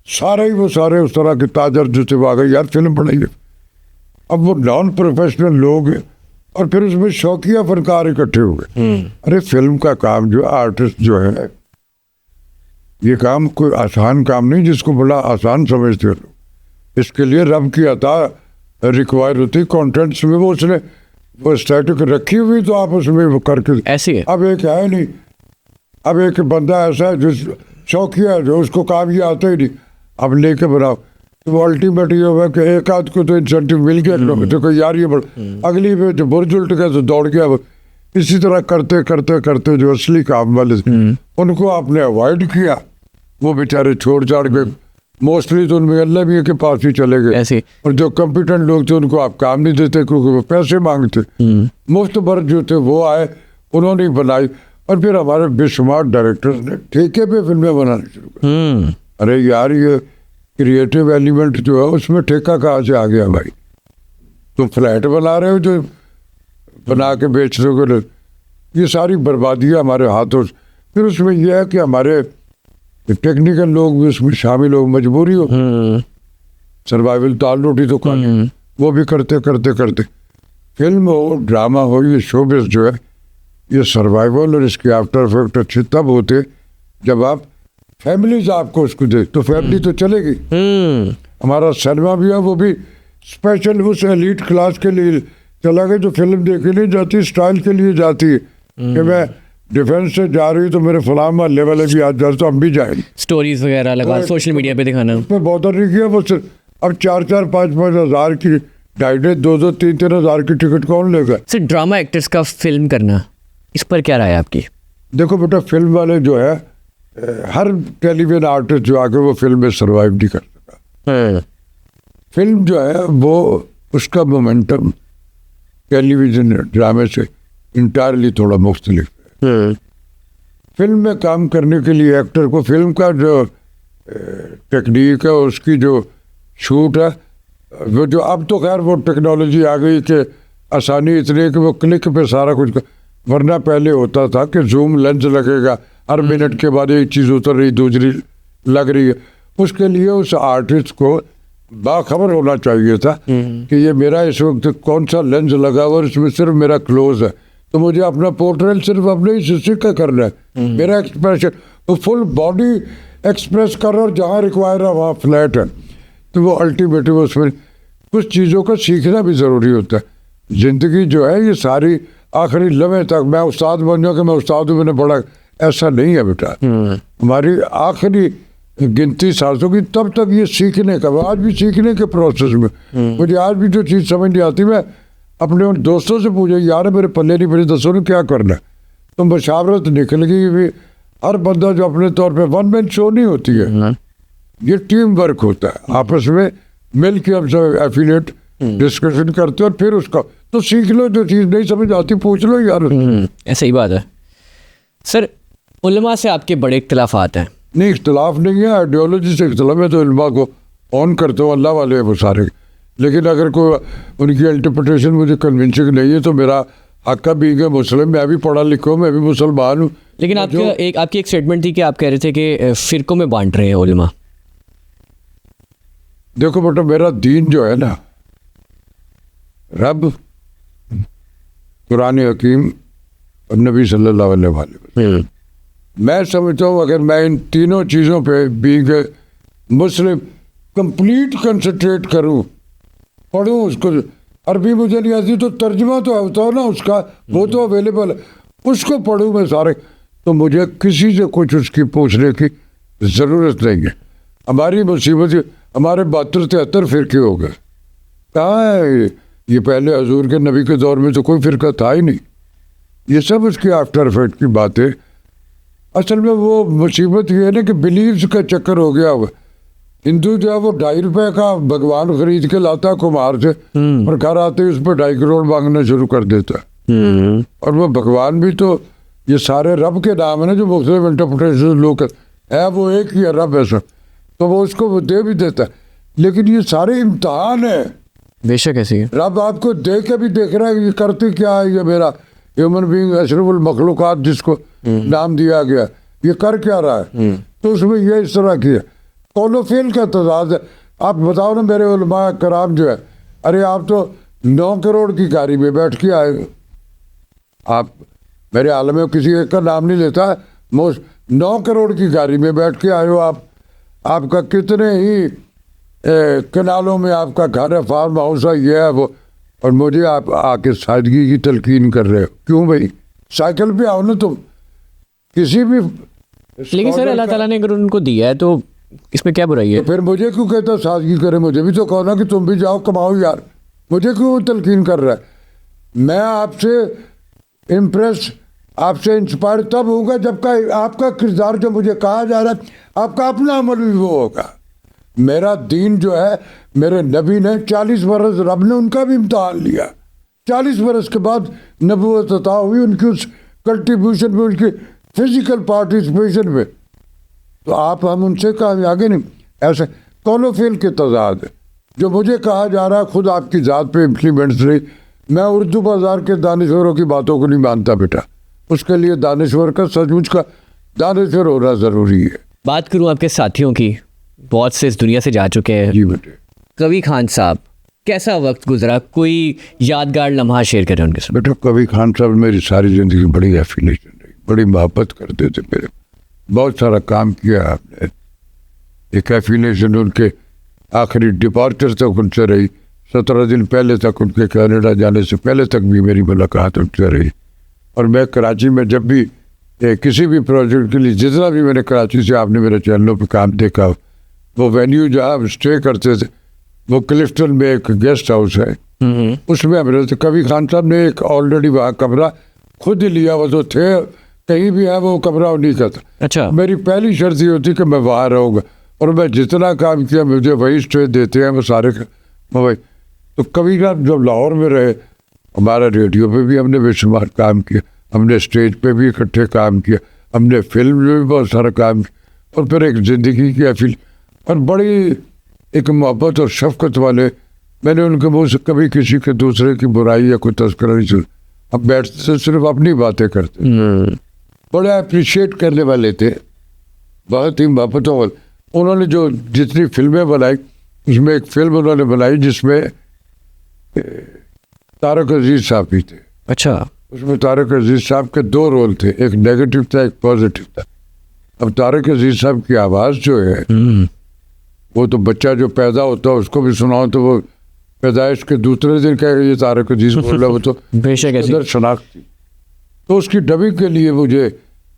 सारे ही वो सारे उस तरह के ताजर जूते आ गए, यार फिल्म बनाइए। अब वो नॉन प्रोफेशनल लोग और फिर उसमें शौकिया फनकार इकट्ठे हो गए। अरे फिल्म का काम जो आर्टिस्ट जो है, ये काम कोई आसान काम नहीं जिसको बड़ा आसान समझते हो लोग। इसके लिए रब की अता रिक्वायर होती है कॉन्टेंट्स में। वो उसने वो स्टैटिक रखी हुई तो आप उसमें वो करके ऐसी है। अब एक है नहीं, अब एक बंदा ऐसा है जो शौकिया है, जो उसको काम ये आता ही नहीं, अब लेके बनाओ। तो वो अल्टीमेट ये हुआ कि एक आध को तो इंसेंटिव मिल गया, तो यार ये अगली पे जो बुर्ज उल्ट गया तो दौड़ गया। इसी तरह करते करते करते जो असली काम वाले थे उनको आपने अवॉइड किया, वो बेचारे छोड़ छाड़ के मोस्टली तो उनमें अल्लाह भी के पास ही चले गए। ऐसे और जो कॉम्पिटेंट लोग थे उनको आप काम नहीं देते क्योंकि वो पैसे मांगते। मुफ्त भर जो थे वो आए, उन्होंने ही बनाई। और फिर हमारे बेशुमार डायरेक्टर्स ने ठेके पे फिल्में बनानी शुरू कर। अरे यार ये क्रिएटिव एलिमेंट जो है उसमें ठेका कहाँ से आ गया भाई? तुम फ्लैट बना रहे हो जो बना के बेच रहे हो, ये सारी बर्बादियाँ हमारे हाथों से। फिर उसमें यह है कि हमारे टेक्निकल लोग भी उसमें शामिल हो, मजबूरी हो, सर्वाइवल दाल रोटी तो खानी, वो भी करते करते करते फिल्म हो, ड्रामा हो, ये शोबिस जो है, ये सर्वाइवल और इसके आफ्टर इफेक्ट अच्छे तब होते जब आप फैमिलीज आपको उसको दे, तो फैमिली तो चलेगी। हमारा सिनेमा भी है, वो भी स्पेशल उस एलीट क्लास के लिए चला गया जो फिल्म देखने नहीं जाती, स्टाइल के लिए जाती है कि मैं डिफेंस से जा रही तो मेरे फलां महल्ले वाले भी आज जा रहे तो हम भी जाएंगे। स्टोरीज वगैरह लगा सोशल मीडिया पे दिखाना, उसमें बहुत नहीं किया। वो अब 4-4, 5-5 हज़ार की 2,500, 2,000, 3,000 हज़ार की टिकट कौन लेगा? सर ड्रामा एक्टर्स का फिल्म करना, इस पर क्या राय है आपकी? देखो बेटा, फिल्म वाले जो है, हर टेलीविजन आर्टिस्ट जो आके वो फिल्म में सर्वाइव नहीं कर सका। फिल्म जो है वो उसका मोमेंटम टेलीविजन ड्रामे से इंटायरली थोड़ा मुख्तलिफ है। फिल्म में काम करने के लिए एक्टर को फिल्म का जो टेक्निक है, उसकी जो शूट है, वो जो अब तो खैर वो टेक्नोलॉजी आ गई कि आसानी इतनी है कि वो क्लिक पे सारा कुछ, वरना पहले होता था कि जूम लेंस लगेगा, हर मिनट के बाद एक चीज़ उतर रही दूसरी लग रही है। उसके लिए उस आर्टिस्ट को बाखबर होना चाहिए था कि ये मेरा इस वक्त कौन सा लेंस लगा हुआ और इसमें सिर्फ मेरा क्लोज है, तो मुझे अपना पोर्ट्रेट सिर्फ अपने ही शीशे का करना है। मेरा एक्सप्रेशन वो फुल बॉडी एक्सप्रेस कर रहा है और जहाँ रिक्वायर है वहाँ फ्लैट है। तो वो अल्टीमेटली उसमें कुछ चीज़ों का सीखना भी ज़रूरी होता है। ज़िंदगी जो है ये सारी आखिरी लम्हे तक मैं उस्ताद बन जाऊँ कि मैं उस्ताद हूँ, मैंने पढ़ा, ऐसा नहीं है बेटा। हमारी आखिरी गिनती सांसों की, तब तक ये सीखने का, आज भी सीखने के प्रोसेस में मुझे आज भी जो चीज़ समझ नहीं आती, मैं अपने उन दोस्तों से पूछे, यार मेरे पल्ले नहीं पड़े, दसो ने क्या करना है, तो मशावरत निकल गई भी। हर बंदा जो अपने तौर पे, वन मैन शो नहीं होती है, ये टीम वर्क होता है, आपस में मिल के हम सब एफिलिएट डिस्कशन करते हैं और फिर उसका तो सीख लो, जो चीज़ नहीं समझ आती पूछ लो यार। ऐसा ही बात है सर। उलमा से आपके बड़े इख्तलाफात हैं? नहीं, इख्तलाफ नहीं है, आइडियोलॉजी से इख्तलाफ है, तो इल्मा को ऑन करते हो, अल्लाह वाले हैं वो सारे। लेकिन अगर कोई उनकी इंटरप्रिटेशन मुझे कन्विंसिंग नहीं है तो मेरा हक भी है, मुस्लिम, मैं भी पढ़ा लिखा हूँ, मैं भी मुसलमान हूँ। लेकिन आपकी एक स्टेटमेंट थी कि आप कह रहे थे कि फ़िरकों में बांट रहे हैं उलमा। देखो बेटा, मेरा दीन जो है ना, रब, कुरान हकीम और नबी सल्लल्लाहु अलैहि वसल्लम, मैं समझता हूँ अगर मैं इन तीनों चीज़ों पे बीइंग मुस्लिम कंप्लीट कंसंट्रेट करूँ, पढ़ूँ उसको, अरबी मुझे नहीं आती तो तर्जुमा तो होता हो ना उसका, वो तो अवेलेबल है, उसको पढ़ूँ मैं सारे, तो मुझे किसी से कुछ उसकी पूछने की ज़रूरत नहीं है। हमारी मुसीबत, हमारे 72-73 फ़िरके हो गए, कहाँ है ये? पहले हजूर के नबी के दौर में तो कोई फ़िरका था ही नहीं। ये सब उसकी आफ्टर इफेक्ट की बात है। असल में वो मुसीबत ये है ना कि बिलीव्स का चक्कर हो गया हुआ। हिंदू जो है वो 2.5 रुपए का भगवान खरीद के लाता कुमार से, और घर आते ही उस पर 2.5 करोड़ मांगना शुरू कर देता है। और वो भगवान भी तो ये सारे रब के नाम है ना, जो मुख्तलिफ इंटरप्रिटेशन लोग है, वो एक ही है रब, ऐसा तो वो उसको वो दे भी देता है। लेकिन ये सारे इम्तहान है, बेशक ऐसी है। रब आपको दे के भी देख रहा है ये करते क्या है, ये मेरा ह्यूमन बीइंग अशरफुल मखलूकात जिसको नाम दिया गया, ये कर क्या रहा है। तो उसमें ये इस तरह की है, कौलो-फेल का तजाद है। आप बताओ ना, मेरे उलमा कराम जो है, अरे आप तो 9 करोड़ की गाड़ी में बैठ के आए, आप मेरे आलम में किसी एक का नाम नहीं लेता, 9 करोड़ की गाड़ी में बैठ के आए हो आप, आपका कितने ही कनालों में आपका घर है, फार्म हाउस है, ये है वो, और मुझे आप आके सादगी की तलकीन कर रहे हो। क्यों भाई, साइकिल पे आओ ना तुम, किसी भी। लेकिन सर अल्लाह ताला ने अगर उनको दिया है तो इसमें क्या बुराई है? तो फिर मुझे क्यों कहता सादगी करे, मुझे भी तो कहो ना कि तुम भी जाओ कमाओ यार, मुझे क्यों तलकीन कर रहा है? मैं आपसे इम्प्रेस, आपसे इंस्पायर तब होगा जब का आपका किरदार जो मुझे कहा जा रहा है, आपका अपना अमल भी वो होगा। मेरा दीन जो है, मेरे नबी ने 40 बरस, रब ने उनका भी इम्तहान लिया, 40 बरस के बाद नबूवत अता हुई, उनकी उस कंट्रीब्यूशन में, उनकी फिजिकल पार्टिसिपेशन में, तो आप हम उनसे कहीं आगे नहीं। ऐसे कौलो फेल के तजाद है जो मुझे कहा जा रहा है, खुद आपकी ज़ात पे इम्प्लीमेंट्स नहीं। मैं उर्दू बाजार के दानिश्वरों की बातों को नहीं मानता बेटा, उसके लिए दानिश्वर का, सचमुच का दानिश्वर होना ज़रूरी है। बात करूँ आपके साथियों की, बहुत से इस दुनिया से जा चुके हैं। जी बेटे। कवि खान साहब, कैसा वक्त गुजरा, कोई यादगार लम्हा शेयर करें उनके साथ? बेटा कवि खान साहब मेरी सारी ज़िंदगी बड़ी एफिलेशन रही, बड़ी मोहब्बत करते थे मेरे, बहुत सारा काम किया आपने। एक एफिलेशन उनके आखिरी डिपार्चर तक उनसे रही, 17 दिन पहले तक, उनके कनाडा जाने से पहले तक भी मेरी मुलाकात उनसे रही। और मैं कराची में जब भी किसी भी प्रोजेक्ट के लिए, जितना भी मैंने कराची से आपने मेरे चैनलों पे काम देखा, वो वेन्यू जहाँ हम स्टे करते थे, वो क्लिफ्टन में एक गेस्ट हाउस है, उसमें हम रहते। कवि खान साहब ने एक ऑलरेडी वहाँ कमरा खुद ही लिया, वो तो थे कहीं भी है, वो कमरा उन्हीं का था। अच्छा। मेरी पहली शर्त ये होती कि मैं वहाँ रहूँगा, और मैं जितना काम किया मुझे वही स्टे देते हैं, वो सारे वही। तो कवि खान जब लाहौर में रहे, हमारा रेडियो पे भी हमने बेशुमार काम किया, हमने स्टेज पे भी इकट्ठे काम किया, हमने फिल्म में भी बहुत सारा काम किया, और फिर एक ज़िंदगी की फील, और बड़ी एक मोहब्बत और शफकत वाले। मैंने उनके मुँह से कभी किसी के दूसरे की बुराई या कोई तस्करा नहीं सुना। अब बैठते से सिर्फ अपनी बातें करते, बड़े अप्रिशिएट करने वाले थे, बहुत ही मोहब्बतों वाले। उन्होंने जो जितनी फिल्में बनाई, उसमें एक फिल्म उन्होंने बनाई जिसमें तारक अजीज साहब भी थे। अच्छा। उसमें तारक अजीज साहब के 2 रोल थे, एक नेगेटिव था, एक पॉजिटिव था। अब तारक अजीज साहब की आवाज़ जो है, वो तो बच्चा जो पैदा होता है उसको भी सुनाओ तो वो पैदाइश के दूसरे दिन कहेगा ये तारक अजीज बोल रहा, वो तो बेशक ऐसी अंदर शनाख्त थी। तो उसकी डबिंग के लिए मुझे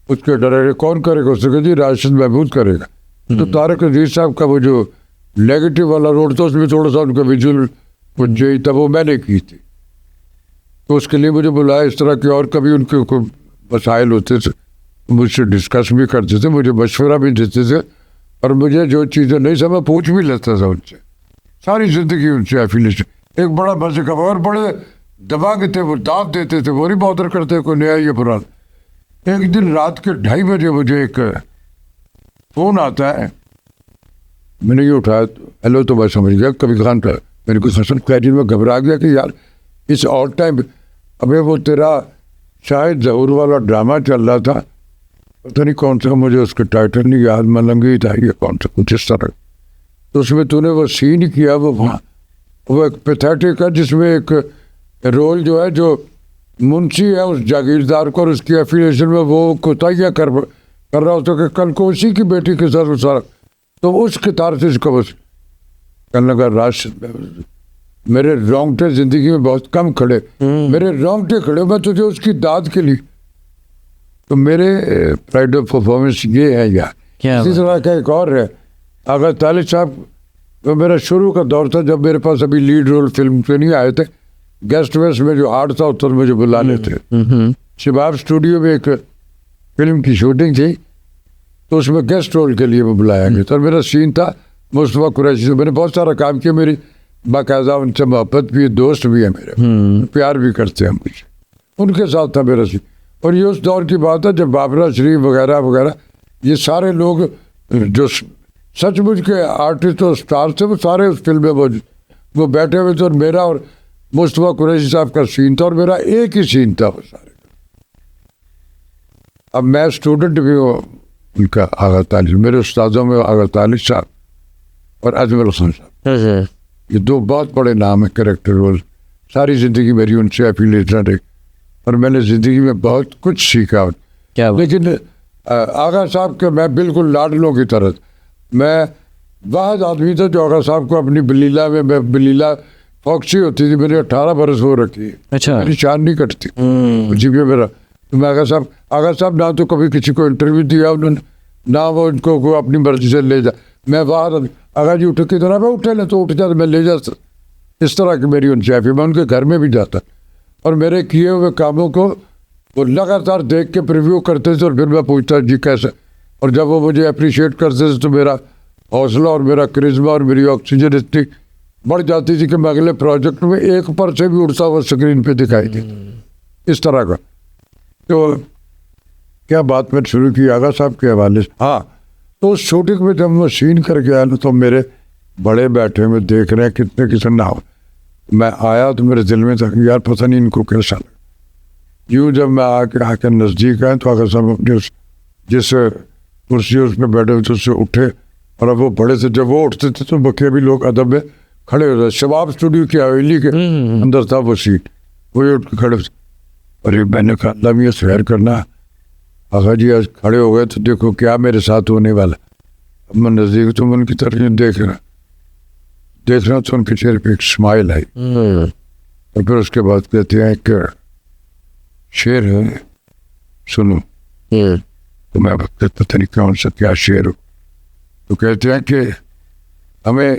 उसके डायरेक्टर कौन करेगा, उसने कहा जी राशिद महमूद करेगा। तो तारक अजीज साहब का वो जो नेगेटिव वाला रोल था उसमें थोड़ा सा उनका विजुअल कुछ जो ही था वो मैंने की थी। तो उसके लिए मुझे बुलाया। इस तरह के और कभी उनके कोई मसाइल होते थे, मुझसे डिस्कस भी करते थे, मुझे मशवरा भी देते थे, और मुझे जो चीज़ें नहीं समझ पूछ भी लेता था उनसे। सारी ज़िंदगी उनसे एफिलिएशन। एक बड़ा मजे का और बड़े दबाव थे, वो दाव देते थे, वो नहीं बॉदर करते कोई नया या पुराना। एक दिन रात के 2:30 बजे मुझे एक फ़ोन आता है, मैंने ये उठाया, हेलो, तो मैं समझ गया कभी खान का। मेरे को हसन क्लैरिन में घबरा गया कि यार इस ऑल टाइम अबे वो तेरा शायद ज़हूर वाला ड्रामा चल रहा था, पता नहीं कौन सा, मुझे उसके टाइटल नहीं याद, मलंगी था या कौन सा, कुछ इस तरह। तो उसमें तूने वो सीन किया, वो एक पैथेटिक है जिसमें एक रोल जो है, जो मुंशी है उस जागीरदार को और उसकी एफिलिएशन में वो कोताहियाँ कर रहा होता कि कल को उसी की बेटी के साथ सारा। तो उस कितार से इसको बस कहने लगा राशिद, मेरे रोंगटे जिंदगी में बहुत कम खड़े, मेरे रोंगटे खड़े, मैं तुझे उसकी दाद के लिए। तो मेरे प्राइड ऑफ परफॉर्मेंस ये है यार। इसी तरह का एक और है, आगा तालिब साहब, वो मेरा शुरू का दौर था जब मेरे पास अभी लीड रोल फिल्म पे नहीं आए थे, गेस्ट वेस्ट में जो आर्ट था उतर मुझे बुला लेते। शिबाब स्टूडियो में एक फिल्म की शूटिंग थी, तो उसमें गेस्ट रोल के लिए वो बुलाया गया था। मेरा सीन था मुस्तफा कुरैशी से, मैंने बहुत सारा काम किया, मेरी बाकायदा उनसे मोहब्बत भी है, दोस्त भी है मेरे, प्यार भी करते हैं मुझे, उनके साथ था मेरा सीन। और ये उस दौर की बात है जब बाबरा शरीफ वगैरह वगैरह ये सारे लोग जो सचमुच के आर्टिस्ट और स्टार थे वो सारे उस फिल्म में वो बैठे हुए थे, और मेरा और मुस्तफा कुरैशी साहब का सीन था, और मेरा एक ही सीन था वो सारे। अब मैं स्टूडेंट भी हूँ उनका, आगा तालिब, मेरे उस्तादों में आगा तालिब साहब और अजमल हसन साहब, ये दो बहुत बड़े नाम है कैरेक्टर रोल। सारी ज़िंदगी मेरी उनसे एफिलिएशन रही और मैंने ज़िंदगी में बहुत कुछ सीखा। लेकिन आगा साहब के मैं बिल्कुल लाडलों की तरह, मैं वाहद आदमी था जो आगा साहब को अपनी बलीला में, मैं बलीला फॉक्सी होती थी, मेरी 18 बरस हो रखी है, अच्छा, मेरी चांद नहीं कटती जी भी मेरा। तो मैं आगा साहब ना तो कभी किसी को इंटरव्यू दिया उन्होंने, ना वो उनको को अपनी मर्जी से ले जा। मैं वाहद आगा जी उठ की तरह मैं उठे लें तो उठ जाता, मैं ले जाता, इस तरह की मेरी उनसे ऐफी। मैं उनके घर में भी जाता और मेरे किए हुए कामों को वो लगातार देख के प्रिव्यू करते थे, और फिर मैं पूछता जी कैसे, और जब वो मुझे अप्रिशिएट करते थे तो मेरा हौसला और मेरा करिश्मा और मेरी ऑक्सीजन इतनी बढ़ जाती थी कि मैं अगले प्रोजेक्ट में एक पर से भी उड़ता हुआ स्क्रीन पे दिखाई देता, इस तरह का। तो क्या बात मैंने शुरू की आगा साहब के हवाले से। हाँ, तो उस शूटिंग में जब मैं सीन करके आया ना, तो मेरे बड़े बैठे में देख रहे हैं कितने किस्म ना हो। मैं आया तो मेरे दिल में था कि यार पता नहीं इनको कैसा लगा। यूँ जब मैं आके नज़दीक आए तो आगा साहब अपने जिस कुर्सी उस पर बैठे हुए थे उससे उठे, और अब वो बड़े से जब वो उठते थे तो बाकी भी लोग अदब में खड़े हो जाते। शबाब स्टूडियो की हवेली के अंदर था वो सीट, वही उठ के खड़े। अरे मैंने कहा अल्लाह सैर करना, आगा जी आज खड़े हो गए तो देखो क्या मेरे साथ होने वाला। अब मैं नज़दीक तो उनकी तरफ देख रहा तो उनके चेहरे पे एक स्माइल आई, और फिर उसके बाद कहते हैं कि शेर है सुनो। तो मैं पता नहीं कौन सा क्या शेर हो। तो कहते हैं कि हमें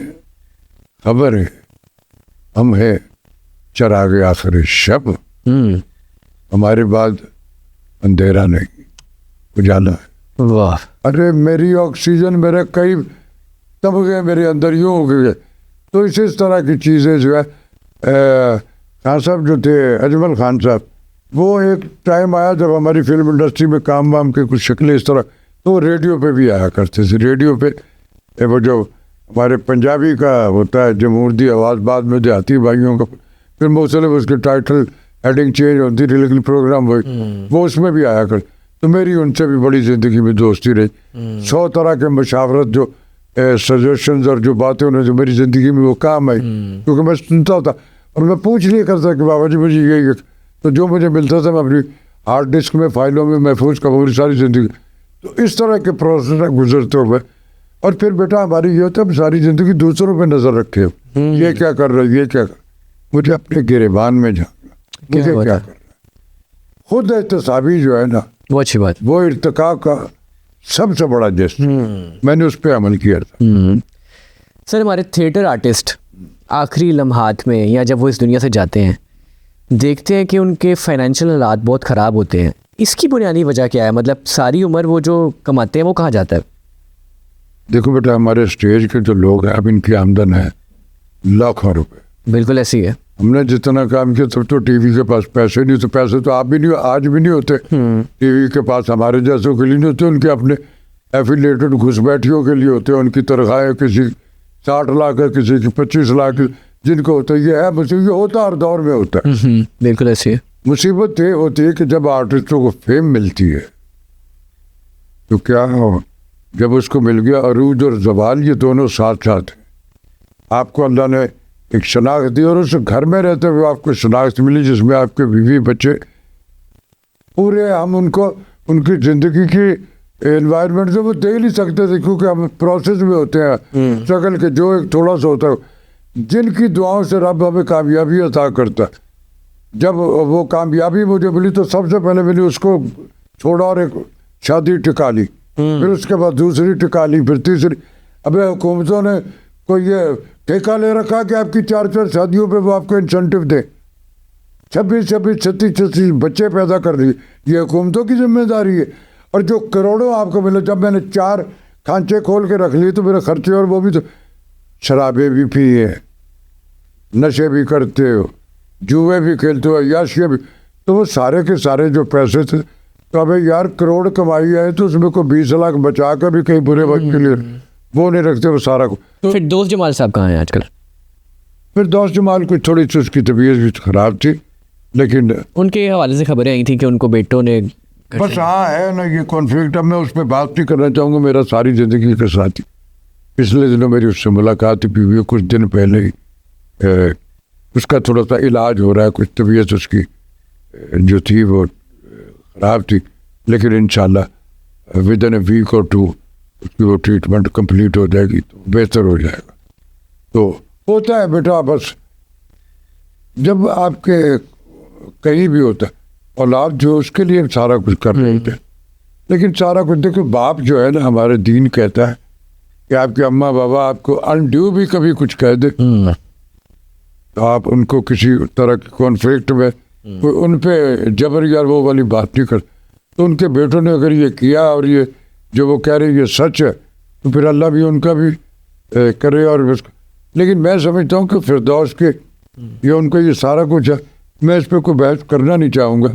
खबर है, हम है चरागे आखिर शब, हमारे बाद अंधेरा नहीं उजाला है। वाह, अरे मेरी ऑक्सीजन मेरे कई दब गए, मेरे अंदर यूँ हो गए। तो इस तरह की चीज़ें जो है खान साहब जो थे, अजमल खान साहब, वो एक टाइम आया जब हमारी फिल्म इंडस्ट्री में काम वाम के कुछ शक्लें इस तरह, तो रेडियो पे भी आया करते थे। रेडियो पे वो जो हमारे पंजाबी का होता है जमहूरी आवाज़, बाद में देहाती भाइयों का, फिर मुख्तलिफ उसके टाइटल हेडिंग चेंज होती रही, लेकिन प्रोग्राम वो उसमें भी आया कर। तो मेरी उनसे भी बड़ी ज़िंदगी में दोस्ती रही। 100 तरह के मशावरत जो सजेशंस और जो बातें उन्हें जो मेरी ज़िंदगी में वो काम आई, क्योंकि मैं सुनता था और मैं पूछ लिया करता कि बाबा जी मुझे ये, तो जो मुझे मिलता था मैं अपनी हार्ड डिस्क में फाइलों में महफूज का पूरी सारी ज़िंदगी। तो इस तरह के प्रोसेस गुजरते हुए, और फिर बेटा हमारी ये होता है सारी ज़िंदगी दूसरों पर नज़र रखे। ये क्या कर रहा है, ये क्या कर, मुझे अपने गिरेबान में झांकना, मुझे क्या कर रहा है। खुद एहतसाबी जो है ना, वो अच्छी बात। वो इर्तिका का सबसे बड़ा जेस्ट, मैंने उस पर अमल किया था। सर हमारे थिएटर आर्टिस्ट आखिरी लम्हात में या जब वो इस दुनिया से जाते हैं देखते हैं कि उनके फाइनेंशियल हालात बहुत ख़राब होते हैं, इसकी बुनियादी वजह क्या है? मतलब सारी उम्र वो जो कमाते हैं वो कहाँ जाता है? देखो बेटा, हमारे स्टेज के जो लोग हैं, अब इनकी आमदन है लाखों रुपए। बिल्कुल ऐसी है। हमने जितना काम किया तब तो टीवी के पास पैसे नहीं, तो पैसे तो आप भी नहीं, आज भी नहीं होते टीवी के पास, हमारे जैसों के लिए नहीं होते, उनके अपने एफिलेटेड घुसपैठियों के लिए होते हैं। उनकी तनख्वाहें किसी 60 लाख है, किसी की 25 लाख, जिनको होता है। ये है मुसीबत, ये होता हर दौर में होता है। बिल्कुल ऐसी है। मुसीबत ये होती है कि जब आर्टिस्टों को फेम मिलती है तो क्या हो, जब उसको मिल गया अरूज और जवाल, ये दोनों साथ साथ हैं। आपको अल्लाह ने एक शनाख्त दी और उस घर में रहते हुए आपको शनाख्त मिली जिसमें आपके बीवी बच्चे पूरे, हम उनको उनकी ज़िंदगी की एनवायरनमेंट से वो दे ही नहीं सकते थे, क्योंकि हम प्रोसेस में होते हैं स्ट्रगल के, जो एक थोड़ा सा होता है। जिनकी दुआओं से रब हमें कामयाबी अता करता है, जब वो कामयाबी मुझे मिली तो सबसे पहले मैंने उसको छोड़ा और एक शादी टिका ली, फिर उसके बाद दूसरी टिका ली, फिर तीसरी। अबे हुकूमतों ने कोई ये ठेका ले रखा कि आपकी 4-4 शादियों पे वो आपको इंसेंटिव दे, 36 बच्चे पैदा कर दिए, ये हुकूमतों की जिम्मेदारी है। और जो करोड़ों आपको मिले, जब मैंने 4 खांचे खोल के रख लिए तो मेरे खर्चे, और वो भी तो शराबें भी पिए, नशे भी करते हो, जुए भी खेलते हो, याशियाँ भी, तो वो सारे के सारे जो पैसे थे, तो अबे यार करोड़ कमाई है तो उसमें को 20 लाख बचा कर भी कहीं बुरे वक्त के लिए वो नहीं रखते वो सारा को। तो फिर दोस्त जमाल साहब कहाँ हैं आजकल? फिर दोस्त जमाल को थोड़ी सी उसकी तबीयत भी खराब थी, लेकिन उनके हवाले से खबरें आई थी कि उनको बेटों ने बस हाँ है ना ये कॉन्फ्लिक्ट। अब मैं उस पर बात नहीं करना चाहूँगा, मेरा सारी ज़िंदगी का साथी। पिछले दिनों मेरी उससे मुलाकात हुई, कुछ दिन पहले ही उसका थोड़ा सा इलाज हो रहा है, कुछ तबीयत उसकी जो थी वो ख़राब थी, लेकिन इंशाल्लाह विद इन ए वीक और 2 उसकी वो ट्रीटमेंट कंप्लीट हो जाएगी तो बेहतर हो जाएगा। तो होता है बेटा, बस जब आपके कहीं भी होता है औलाद जो उसके लिए सारा कुछ कर रहे थे, लेकिन सारा कुछ देखो, बाप जो है ना, हमारे दीन कहता है कि आपके अम्मा बाबा आपको अनड्यू भी कभी कुछ कह दे तो आप उनको किसी तरह के कॉन्फ्लिक्ट में उन पे जबर यार वो वाली बात नहीं कर। तो उनके बेटों ने अगर ये किया और ये जो वो कह रहे ये सच है, तो फिर अल्लाह भी उनका भी करे। और लेकिन मैं समझता हूँ कि फिरदौस के ये उनको ये सारा कुछ है, मैं इस पर कोई बहस करना नहीं चाहूँगा।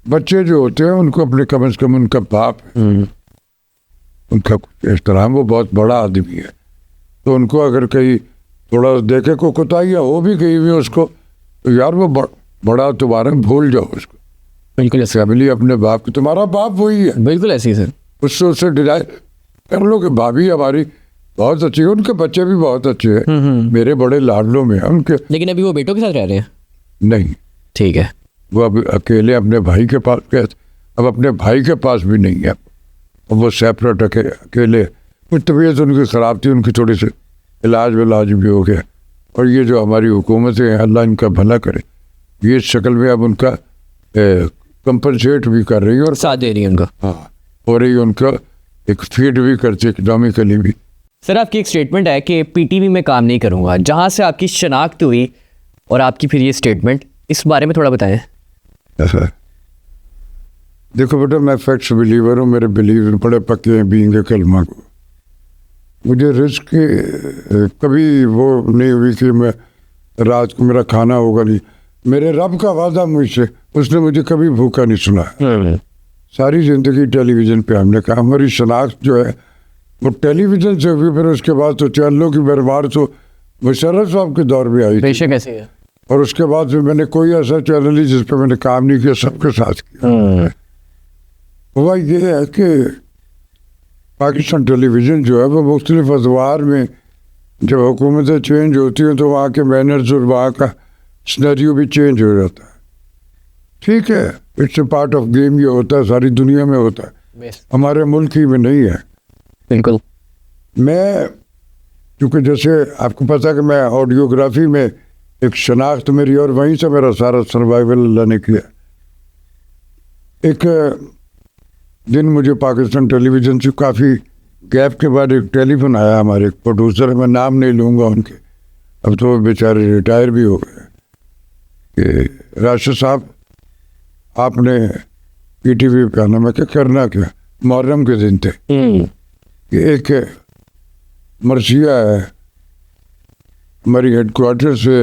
बच्चे जो होते हैं उनको अपने कम से कम उनका बाप है, उनका एहतराम, वो बहुत बड़ा आदमी है, तो उनको अगर कहीं थोड़ा देखे को कोताही हो भी गई हुई उसको, तो यार वो बड़ा तुम्हारा भूल जाओ उसको। बिल्कुल ऐसे, फैमिली अपने बाप की, तुम्हारा बाप वही है, बिल्कुल ऐसी है सर। उससे डिनाई कर लो कि भाभी हमारी बहुत अच्छी है, उनके बच्चे भी बहुत अच्छे हैं, मेरे बड़े लाडलों में हैं उनके। लेकिन अभी वो बेटों के साथ रह रहे हैं? नहीं, ठीक है। वो अब अकेले अपने भाई के पास गए, अब अपने भाई के पास भी नहीं है, अब वो सेपरेट अकेले। कुछ तबीयत उनकी ख़राब थी, उनकी थोड़ी सी इलाज विलाज भी हो गया। और ये जो हमारी हुकूमतें हैं, अल्लाह इनका भला करे, ये इस शक्ल में अब उनका कंपनसेट भी कर रही है और साथ दे रही है उनका। हाँ, हो रही है, उनका एक फीड भी करती है इकनॉमिकली भी। सर आपकी एक स्टेटमेंट है कि पीटीवी में काम नहीं करूँगा, जहाँ से आपकी शनाख्त हुई और आपकी फिर ये स्टेटमेंट, इस बारे में थोड़ा बताएं। ऐसा देखो बेटा, मैं फैक्ट्स बिलीवर हूँ, मेरे बिलीव बड़े पक्के हैं बीइंग कलमा को। मुझे रिस्क कभी वो नहीं हुई कि मैं रात को मेरा खाना होगा नहीं। मेरे रब का वादा मुझसे, उसने मुझे कभी भूखा नहीं सुना। सारी ज़िंदगी टेलीविज़न पे हमने कहा, हमारी शनाख्त जो है वो टेलीविज़न से हुई, फिर उसके बाद तो चैनलों की बरबार तो मुशर्रफ साहब के दौर में आई। बेशक ऐसे है। और उसके बाद फिर मैंने कोई ऐसा चैनल ही जिस पर मैंने काम नहीं किया, सबके साथ किया। हुआ ये है कि पाकिस्तान टेलीविज़न जो है वो मुख्तलिफ अदवार में जब हुकूमतें चेंज होती हैं तो वहाँ के मैनर्स और वहाँ का सिनेरियो भी चेंज हो जाता है। ठीक है, it's a part of game, ये होता है, सारी दुनिया में होता है, हमारे मुल्क ही में नहीं है। बिल्कुल। मैं क्योंकि जैसे आपको पता है कि मैं ऑडियोग्राफी में एक शनाख्त मेरी, और वहीं से मेरा सारा सर्वाइवल अल्लाह ने किया। एक दिन मुझे पाकिस्तान टेलीविज़न से काफ़ी गैप के बाद एक टेलीफोन आया, हमारे एक प्रोड्यूसर है, मैं नाम नहीं लूँगा उनके, अब तो बेचारे रिटायर भी हो गए, कि राशिद साहब आपने PTV पे आना। मैं क्या करना, क्या मुहर्रम के दिन थे, कि एक मर्सिया है हमारी हेडक्वार्टर से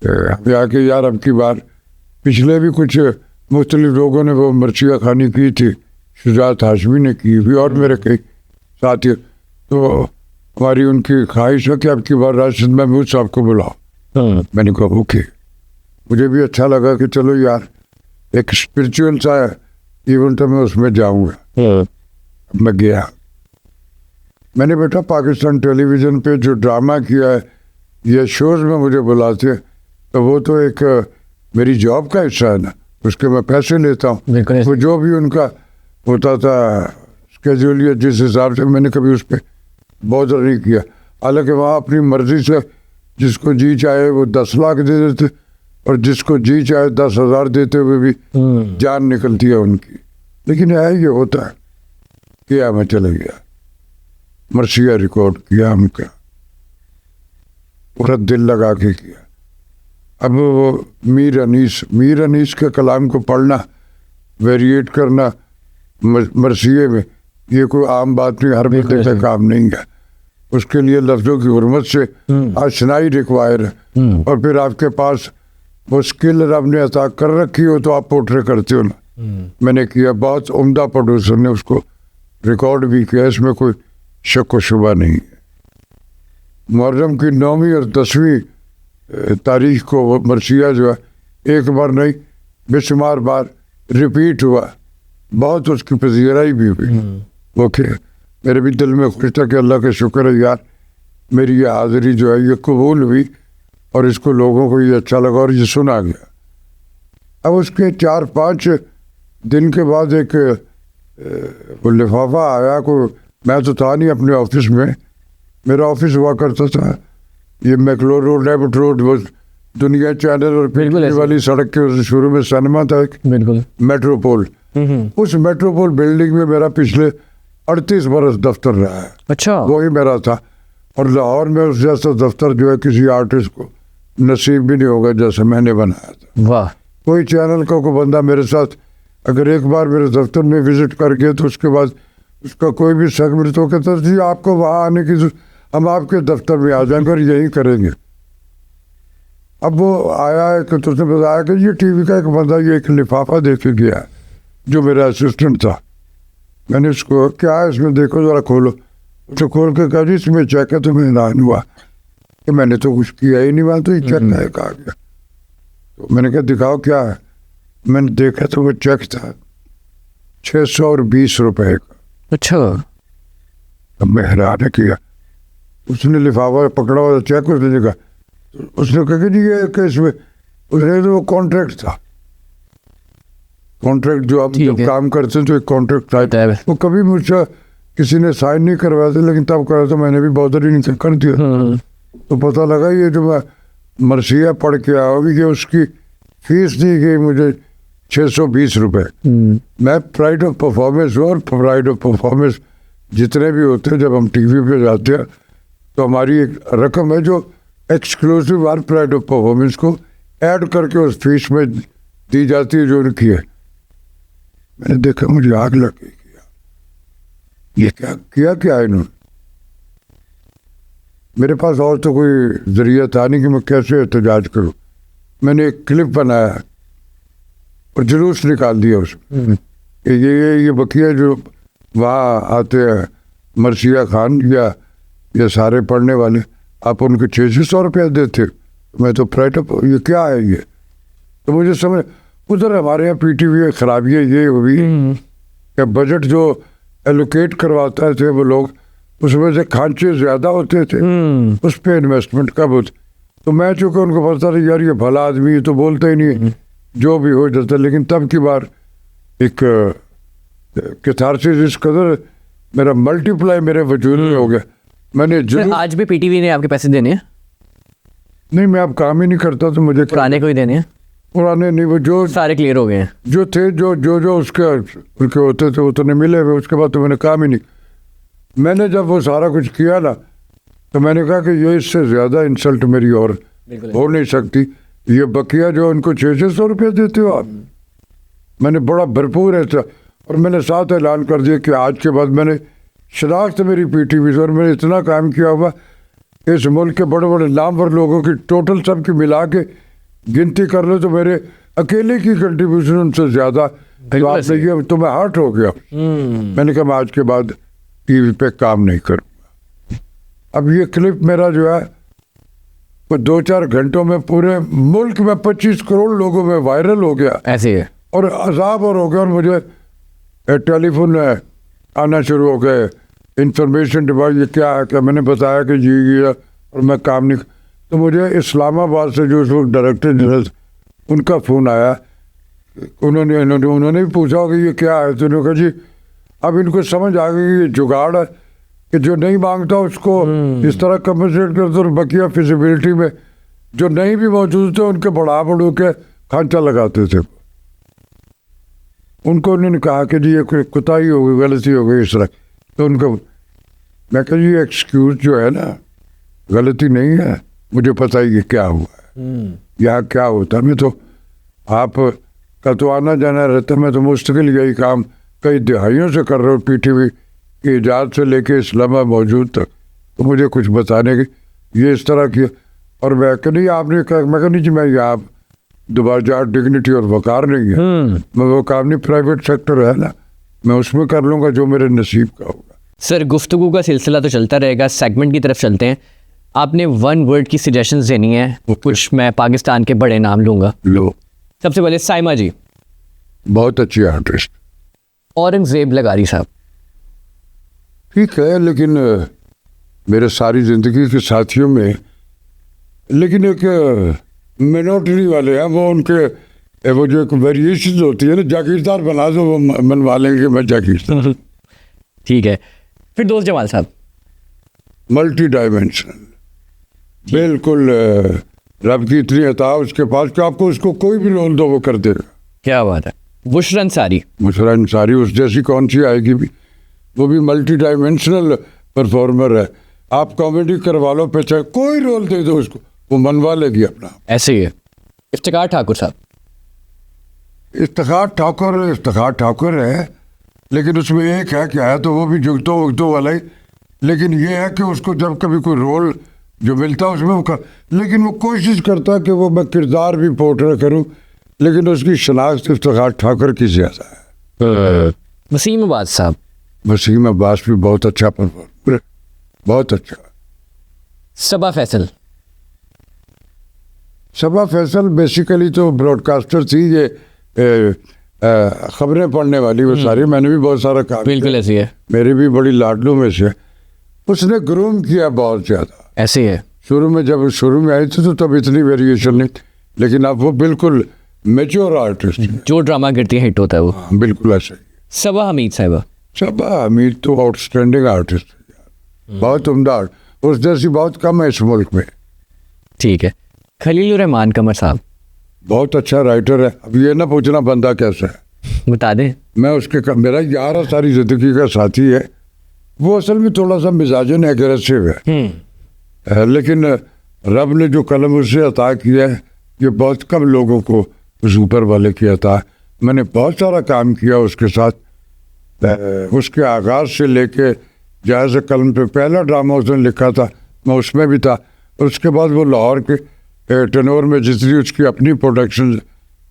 हमें आके, यार अब की बार पिछले भी कुछ मुख्तलिफ लोगों ने वो मर्सिया खानी की थी, शुजात हाशमी ने की भी और मेरे कई साथी, तो हमारी उनकी ख्वाहिश है कि अब की बार राशिद महमूद साहब को बुलाओ। मैंने कहा ओके। मुझे भी अच्छा लगा कि चलो यार एक स्पिरिचुअल सा इवेंट है, मैं उसमें जाऊंगा। मैं गया। मैंने बेटा पाकिस्तान टेलीविज़न पे जो ड्रामा किया है या शोज़ में मुझे बुलाते हैं, तो वो तो एक मेरी जॉब का हिस्सा है ना, उसके मैं पैसे लेता हूँ। वो जो भी उनका होता था स्केड्यूल या जिस हिसाब से, मैंने कभी उस पर बॉदर नहीं किया। हालांकि वहाँ अपनी मर्जी से जिसको जी चाहे वो 10 लाख दे देते, और जिसको जी चाहे 10,000 देते हुए भी जान निकलती है उनकी। लेकिन ये होता है। किया, मैं चले गया, मर्सिया रिकॉर्ड किया उनका, पूरा दिल लगा के किया। अब वो मीर अनीस के कलाम को पढ़ना, वेरिएट करना मर्सिये में, ये कोई आम बात नहीं, हर बंदे का काम नहीं है। उसके लिए लफ्ज़ों की हुर्मत से आशनाई रिक्वायर है, और फिर आपके पास वो स्किल रब ने अता कर रखी हो तो आप पोर्ट्रे करते हो ना। मैंने किया, बहुत उम्दा प्रोड्यूसर ने उसको रिकॉर्ड भी किया, इसमें कोई शक व शुबा नहीं है। मुहर्रम की 9वीं और 10वीं तारीख को वो मर्सिया जो है एक बार नहीं बेशुमार बार रिपीट हुआ, बहुत उसकी पजीराई भी हुई। ओके, मेरे भी दिल में खुश था कि अल्लाह का शुक्र है यार, मेरी ये हाज़िरी जो है ये कबूल हुई, और इसको लोगों को ये अच्छा लगा और ये सुना गया। अब उसके 4-5 दिन के बाद एक वो लिफाफा आया, को मैं तो था नहीं अपने ऑफिस में, मेरा ऑफिस हुआ करता था ये मैकलोर रोड, एबट रोड, वो दुनिया चैनल और पिछले वाली सड़क के शुरू में सिनेमा था एक, बिल्कुल मेट्रोपोल। उस मेट्रोपोल बिल्डिंग में मेरा पिछले 38 बरस दफ्तर रहा है। अच्छा, वही मेरा था। और लाहौर में उस जैसा दफ्तर जो है किसी आर्टिस्ट को नसीब भी नहीं होगा जैसे मैंने बनाया था। वाह। कोई चैनल का कोई बंदा मेरे साथ अगर एक बार मेरे दफ्तर में विजिट कर गया तो उसके बाद उसका कोई भी सेगमेंट तो कहता जी आपको वहाँ आने की, हम आपके दफ्तर में आ जाएंगे और यही करेंगे। अब वो आया है कि तुझने बताया कि ये टीवी का एक बंदा ये एक लिफाफा दे के गया जो मेरा असिस्टेंट था। मैंने उसको क्या है इसमें, देखो ज़रा खोलो। तो खोल के कहा जी इसमें चेक है। तो मैं हैरान हुआ कि मैंने तो कुछ किया ही नहीं, वहाँ तो ये चेक है कहा गया। तो मैंने कहा दिखाओ क्या है। मैंने देखा तो वो चेक था 620 रुपये का। अच्छा। अब मैं हैरान किया। उसने लिफाफा पकड़ा हुआ चेक, उसने देखा, उसने कहा कि जी ये केस में, उसने तो वो कॉन्ट्रैक्ट था, कॉन्ट्रैक्ट जो आप जब काम करते हैं तो एक कॉन्ट्रैक्ट था, वो कभी मुझसे किसी ने साइन नहीं करवाया था, लेकिन तब करा तो मैंने भी बहुत ही नहीं कर दिया। तो पता लगा ये जो मैं मर्सिया पढ़ के आया होगी कि उसकी फीस दी गई मुझे 620 रुपये। मैं प्राइड ऑफ परफॉर्मेंस हूँ, और प्राइड ऑफ परफॉर्मेंस जितने भी होते हैं जब हम टीवी पे जाते हैं तो हमारी एक रकम है जो एक्सक्लूसिव और प्राइड ऑफ परफॉर्मेंस को ऐड करके उस फीस में दी जाती है जो उनकी है। मैंने देखा मुझे आग लग गई, ये क्या किया इन्होंने। मेरे पास और तो कोई जरिया था नहीं कि मैं कैसे एहतजाज करूँ। मैंने एक क्लिप बनाया और जुलूस निकाल दिया उसमें। ये बकिया जो वहाँ आते हैं मर्सिया खान या ये सारे पढ़ने वाले, आप उनके 600 रुपये देते। मैं तो प्राइड ऑफ, ये क्या है ये। तो मुझे समझ उधर हमारे यहाँ PTV खराबियाँ ये हुई कि बजट जो एलोकेट करवाता थे वो लोग, उसमें से खांचे ज़्यादा होते थे, उस पर इन्वेस्टमेंट कब होती। तो मैं चूँकि उनको पता था यार ये भला आदमी है तो बोलते ही नहीं, जो भी हो जाता। लेकिन तब की बार एक कैथारसिस इस कदर मेरा मल्टीप्लाई मेरे वजूद में हो गया मैंने सर जरूर आज भी पीटीवी ने आपके पैसे देने हैं, नहीं, मैं अब काम ही नहीं करता तो मुझे पुराने को ही देने हैं, पुराने नहीं, वो जो सारे क्लियर हो गए हैं। जो थे जो उसके उनके होते थे उतने मिले हुए, उसके बाद तो मैंने काम ही नहीं। मैंने जब वो सारा कुछ किया ना तो मैंने कहा कि ये इससे ज़्यादा इंसल्ट मेरी और बिल्कुल। हो नहीं सकती। ये बकिया जो उनको 600 रुपये देते हो आप, मैंने बड़ा भरपूर ऐसा, और मैंने साथ ऐलान कर दिया कि आज के बाद मैंने शनाख्त मेरी पीटीवी से, और मैंने इतना काम किया हुआ इस मुल्क के बड़े बड़े नामवर लोगों की टोटल सब की मिला के गिनती कर लो तो मेरे अकेले की कंट्रीब्यूशन उनसे ज़्यादा। तो आप देखिए तो मैं हर्ट हो गया। मैंने कहा मैं आज के बाद टीवी पे काम नहीं करूँगा। अब ये क्लिप मेरा जो है वो 2-4 घंटों में पूरे मुल्क में 25 करोड़ लोगों में वायरल हो गया, ऐसे ही है। और अजाब और हो गया, और मुझे टेलीफोन आना शुरू हो गए, इंफॉर्मेशन डिवाइस ये क्या है, क्या मैंने बताया कि जी ये, और मैं काम नहीं। तो मुझे इस्लामाबाद से जो उस वक्त डायरेक्टर जनरल उनका फ़ोन आया, उन्होंने भी पूछा कि ये क्या है, तो उन्होंने कहा जी अब इनको समझ आ गई कि ये जुगाड़ है कि जो नहीं मांगता उसको इस तरह कंपनसेट करते, और बकिया फिजिबिलिटी में जो नहीं भी मौजूद थे उनके बढ़ा बढ़ू के खांचा लगाते थे। उनको उन्होंने कहा कि जी ये कोई कुताही हो गई, गलती हो गई इस तरह। तो उनको मैं कहा जी एक्सक्यूज़ जो है ना गलती नहीं है, मुझे पता ही कि क्या हुआ है, यहाँ क्या होता है। मैं तो आप का तो आना जाना रहता, मैं तो मुस्तकिल यही काम कई दिहाइयों से कर रहा हूँ, पीटीवी की इजाज़त से लेके इस लम्हा मौजूद तक। तो मुझे कुछ बताने की ये इस तरह की, और मैं कहा नहीं आपने कहा, मैं कहा नहीं जी मैं यहाँ दोबारा जा डिग्निटी और वकार नहीं है, मैं वो काम नहीं, प्राइवेट सेक्टर है ना, मैं उसमें कर लूँगा जो मेरे नसीब का होगा। सर गुफ्तगू का सिलसिला तो चलता रहेगा, सेगमेंट की तरफ चलते हैं। आपने 1 वर्ड की सजेशंस देनी है, कुछ मैं पाकिस्तान के बड़े नाम लूँगा। लो, सबसे पहले साइमा जी, बहुत अच्छी आर्टिस्ट, औरंगजेब लगारी साहब। ठीक है, लेकिन मेरे सारी ज़िंदगी के साथियों में लेकिन एक मिनोरिटी वाले हैं, वो उनके वो जो एक वेरिएशन होती है ना, जागीरदार बना दो, वो मनवा लेंगे मैं जागीरदार। ठीक है, फिर दोस्त जमाल साहब। मल्टी डायमेंशनल, बिल्कुल रब की इतनी अता उसके पास कि आपको उसको कोई भी रोल दो वो कर देगा। क्या बात है। बुशरा अंसारी। बुशरा अंसारी उस जैसी कौन सी आएगी भी, वो भी मल्टी डायमेंशनल परफॉर्मर है। आप कॉमेडी करवा लो पे चाहे कोई रोल दे दो उसको, वो मनवा लेगी अपना। ऐसे ही है। इफ्तिखार ठाकुर साहब। इफ्तिखार ठाकुर है, लेकिन उसमें एक है क्या है, तो वो भी जुगतों वुगतों वाला ही, लेकिन ये है कि उसको जब कभी कोई रोल जो मिलता है उसमें वो लेकिन वो कोशिश करता है कि वो मैं किरदार भी पोर्ट्रे करूं, लेकिन उसकी शनाख्त इफ्तिखार ठाकुर की ज़्यादा है। वसीम अब्बास साहब। वसीम अब्बास भी बहुत अच्छा परफॉर्मर, बहुत अच्छा। सबा फैसल। सबा फैसल बेसिकली तो ब्रॉडकास्टर थी, ये खबरें पढ़ने वाली वो सारी, मैंने भी बहुत सारा काम बिल्कुल किया। ऐसी है। मेरी भी बड़ी लाडलों में से। उसने ग्रूम किया बहुत ज़्यादा। ऐसे ही है। शुरू में जब शुरू में आई थी तो तब इतनी वेरिएशन नहीं थी, लेकिन अब वो बिल्कुल मेच्योर आर्टिस्ट है। जो ड्रामा करती है हिट होता है वो। हाँ, बिल्कुल ऐसा ही। सबा हमीद साहिबा। सबा हमीद तो आउटस्टैंडिंग आर्टिस्ट है यार, बहुत उम्दा। उस जैसी बहुत कम है इस मुल्क में। ठीक है। खलील रहमान कमर साहब। बहुत अच्छा राइटर है। अब ये ना पूछना बंदा कैसा है, बता दें। मैं उसके मेरा यार है, सारी जिंदगी का साथी है। वो असल में थोड़ा सा मिजाजन एग्रेसिव है, लेकिन रब ने जो कलम उससे अता किया है ये बहुत कम लोगों को उस ऊपर वाले की अता है। मैंने बहुत सारा काम किया उसके साथ, उसके आगाज़ से लेके जायज़ कलम पे पहला ड्रामा उसने लिखा था, मैं उसमें भी था। उसके बाद वो लाहौर के टेनोर में जितनी उसकी अपनी प्रोडक्शन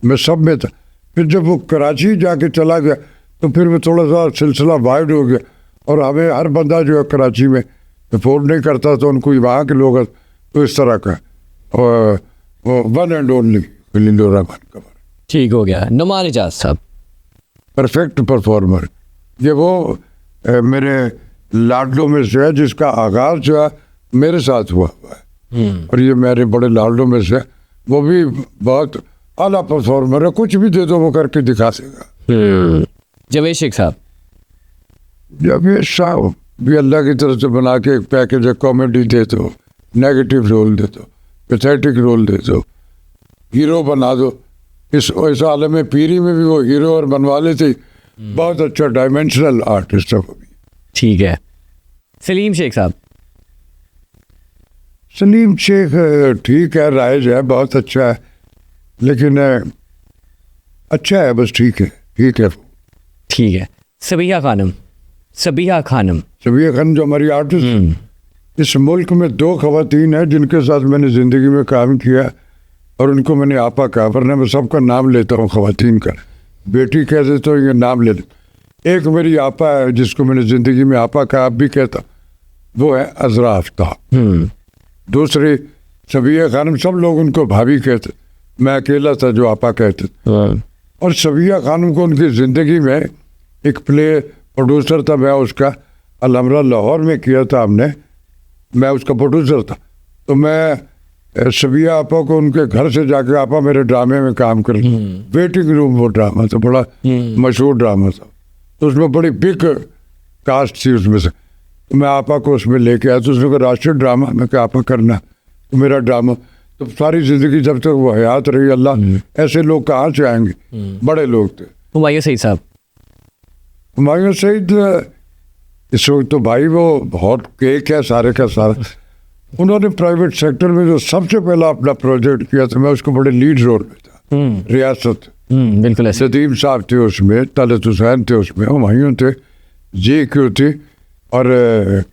में सब में था। फिर जब वो कराची जाके चला गया तो फिर वो थोड़ा सा सिलसिला वाइड हो गया, और हमें हर बंदा जो है कराची में अफोर्ड नहीं करता, तो उनको वहाँ के लोग तो इस तरह का, और वो one and only Khalil Rahman Qamar. ठीक हो गया। नुमान इजाज साहब। Perfect performer. ये वो मेरे लाडलों में से है जिसका आगाज़ जो है मेरे साथ हुआ है, और ये मेरे बड़े लाडलों में से, वो भी बहुत आला परफॉर्मर है। कुछ भी दे दो वो करके दिखा देगा। जावेद शेख साहब। जावेद साहब भी अल्लाह की तरफ से बना के एक पैकेज है, कॉमेडी दे दो, नेगेटिव रोल दे दो, पैथेटिक रोल दे दो, हीरो बना दो। इस आलम पीरी में भी वो हीरो और बनवा लेते। बहुत अच्छा डायमेंशनल आर्टिस्ट है वो भी। ठीक है। सलीम शेख साहब। सलीम शेख ठीक है, राइज है, बहुत अच्छा है, लेकिन अच्छा है, बस ठीक है, ठीक है। ठीक है। सबिया खानम। सबिया खानम। सबिया खान जो हमारी आर्टिस्ट, इस मुल्क में 2 खवातीन हैं जिनके साथ मैंने ज़िंदगी में काम किया और उनको मैंने आपा कहा, वरना मैं सबका नाम लेता हूँ खवातीन का, बेटी कह देता हूँ, ये नाम ले लेता। एक मेरी आपा है जिसको मैंने ज़िंदगी में आपा कहा, आप भी कहता, वो है अजरा आफ्ताब। दूसरी सबिया खानम, सब लोग उनको भाभी कहते, मैं अकेला था जो आपा कहते। और सबिया खानम को उनकी ज़िंदगी में एक प्ले प्रोड्यूसर था, मैं उसका अलहमरा लाहौर में किया था हमने, मैं उसका प्रोड्यूसर था। तो मैं सबिया आपा को उनके घर से जाके, आपा मेरे ड्रामे में काम कर, वेटिंग रूम वो ड्रामा था, बड़ा मशहूर ड्रामा था, तो उसमें बड़ी बिग कास्ट थी उसमें से। तो मैं आपा को उसमें लेके आया, तो उसने कहा राष्ट्रीय ड्रामा, मैं कहा आपा करना तो मेरा ड्रामा। तो सारी ज़िंदगी जब तक वो हयात रही, अल्लाह ऐसे लोग कहाँ से आएंगे, बड़े लोग थे। हुमायूं सईद साहब। हुमायूं सईद इस वक्त तो भाई वो हॉट केक है सारे का सारा। उन्होंने प्राइवेट सेक्टर में जो सबसे पहला अपना प्रोजेक्ट किया था, मैं उसको बड़े लीड रोल में था, रियासत। बिल्कुल ऐसे। सदीम साहब थे उसमें, तलत हुसैन थे उसमें, हुमायूं थे, JQ थी, और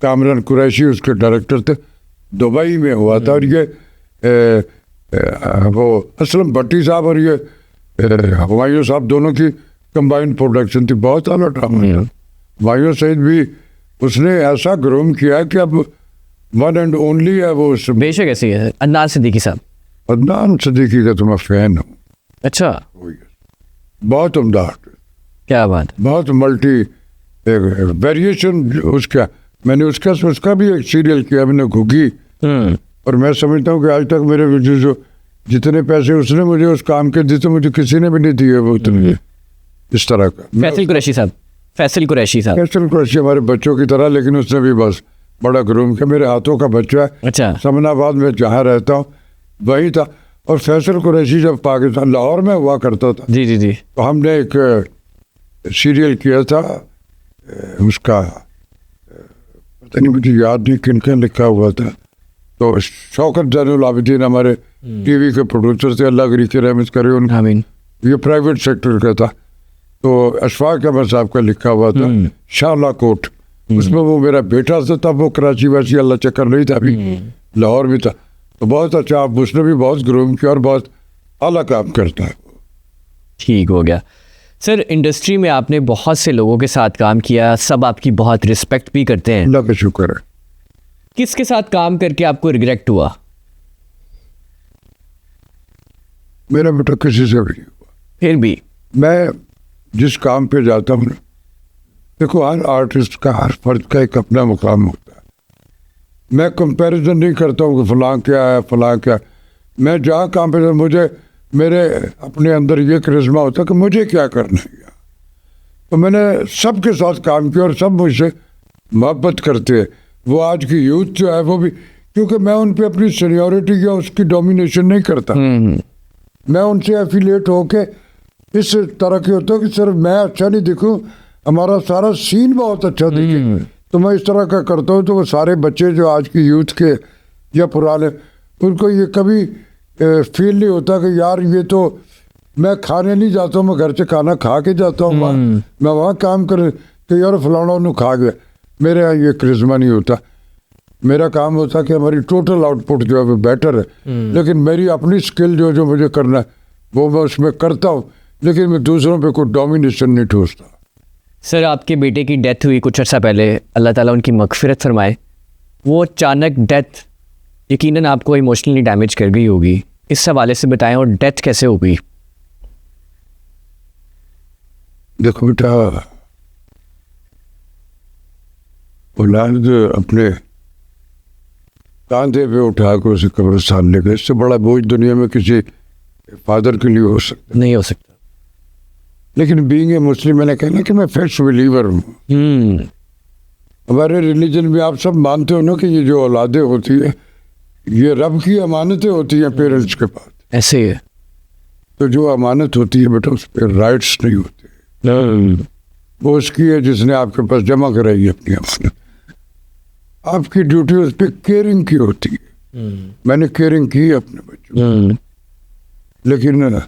कामरान कुरैशी उसके डायरेक्टर थे। दुबई में हुआ था, और ये वो असलम भट्टी साहब और ये हुमायूं साहब दोनों की कंबाइंड प्रोडक्शन थी, बहुत आला ड्रामा था। हुमायूं सईद भी उसने ऐसा ग्रूम किया कि अब वन एंड ओनली है वो। बेशक ऐसी है। अदनान सिद्दीकी साहब। अदनान सिद्दीकी का तो मैं फैन हूँ। अच्छा। बहुत उम्दा आर्टिस्ट, क्या बात। बहुत मल्टी वेरिएशन उसका। मैंने उसका भी एक सीरियल किया, मैंने घुगी, और मैं समझता हूँ कि आज तक मेरे जो जितने पैसे उसने मुझे उस काम के दिए, तो मुझे किसी ने भी नहीं दिए वो उतने इस तरह का। फैसल कुरैशी साहब। फैसल कुरैशी साहब। फैसल कुरैशी हमारे बच्चों की तरह, लेकिन उसने भी बस बड़ा ग्रूम किया, मेरे हाथों का बच्चा है। अच्छा। समनाबाद में जहाँ रहता हूँ वही था। और फैसल कुरैशी जब पाकिस्तान लाहौर में हुआ करता था, जी जी जी, तो हमने एक सीरियल किया था, उसका पता नहीं मुझे याद नहीं किनका लिखा हुआ था। तो शौकत जैनुल आबिदीन हमारे टीवी के प्रोड्यूसर थे, अल्लाह की रहमत करे उनका। आमीन। ये प्राइवेट सेक्टर का था, तो अशफाक अहमद साहब का लिखा हुआ था, शाला कोट। उसमें वो मेरा बेटा था, तब वो कराची वैसी अल्लाह चक्कर नहीं था, अभी लाहौर में था। तो बहुत अच्छा, उसने भी बहुत ग्रूम किया और बहुत आला काम करता है। ठीक हो गया। सर, इंडस्ट्री में आपने बहुत से लोगों के साथ काम किया, सब आपकी बहुत रिस्पेक्ट भी करते हैं। अल्लाह का शुक्र है। किसके साथ काम करके आपको रिग्रेट हुआ? मेरा बेटा किसी से भी नहीं हुआ। फिर भी मैं जिस काम पे जाता हूँ, देखो हर आर्टिस्ट का, हर फर्द का एक अपना मुकाम होता है। मैं कंपैरिजन नहीं करता हूँ कि फलां क्या है फलां क्या। मैं जहाँ काम पे, मुझे मेरे अपने अंदर ये करिश्मा होता है कि मुझे क्या करना है। तो मैंने सबके साथ काम किया और सब मुझसे मोहब्बत करते हैं। वो आज की यूथ जो है वो भी, क्योंकि मैं उन पे अपनी सीनियरिटी या उसकी डोमिनेशन नहीं करता। मैं उनसे एफिलिएट होके इस तरह के होता है कि सिर्फ मैं अच्छा नहीं दिखूं, हमारा सारा सीन बहुत अच्छा दिखे, तो मैं इस तरह का करता हूँ। तो वो सारे बच्चे जो आज की यूथ के या पुराने, उनको ये कभी फील नहीं होता कि यार ये तो मैं खाने नहीं जाता हूँ, मैं घर से खाना खा के जाता हूँ, मैं वहाँ काम कर कि यार फलाना उन्होंने खा गया। मेरे यहाँ ये करिश्मा नहीं होता। मेरा काम होता कि हमारी टोटल आउटपुट जो है वो बेटर है, लेकिन मेरी अपनी स्किल जो मुझे करना है वो मैं उसमें करता हूँ, लेकिन मैं दूसरों पे कोई डोमिनेशन नहीं ठोसता। सर, आपके बेटे की डेथ हुई कुछ अर्सा पहले, अल्लाह ताला उनकी मगफिरत फरमाए। वो अचानक डेथ यकीनन आपको इमोशनली डैमेज कर गई होगी, इस हवाले से बताएं, और डेथ कैसे हो गई? देखो बेटा, औलाद अपने कांधे पे उठा कर उसे कब्रिस्तान ले गए, इससे बड़ा बोझ दुनिया में किसी फादर के लिए हो सकता नहीं हो सकता। लेकिन बीइंग ए मुस्लिम, मैंने कहना कि मैं फिक्स बिलीवर हूँ। हमारे रिलीजन में आप सब मानते हो ना कि ये जो औलादे होती है ये रब की अमानतें होती हैं पेरेंट्स के पास। ऐसे ही है। तो जो अमानत होती है बेटा उस पर राइट्स नहीं होते। वो उसकी है जिसने आपके पास जमा कराई है अपनी अमानत। आपकी ड्यूटी उस पर केयरिंग की होती है। मैंने केयरिंग की अपने बच्चों, लेकिन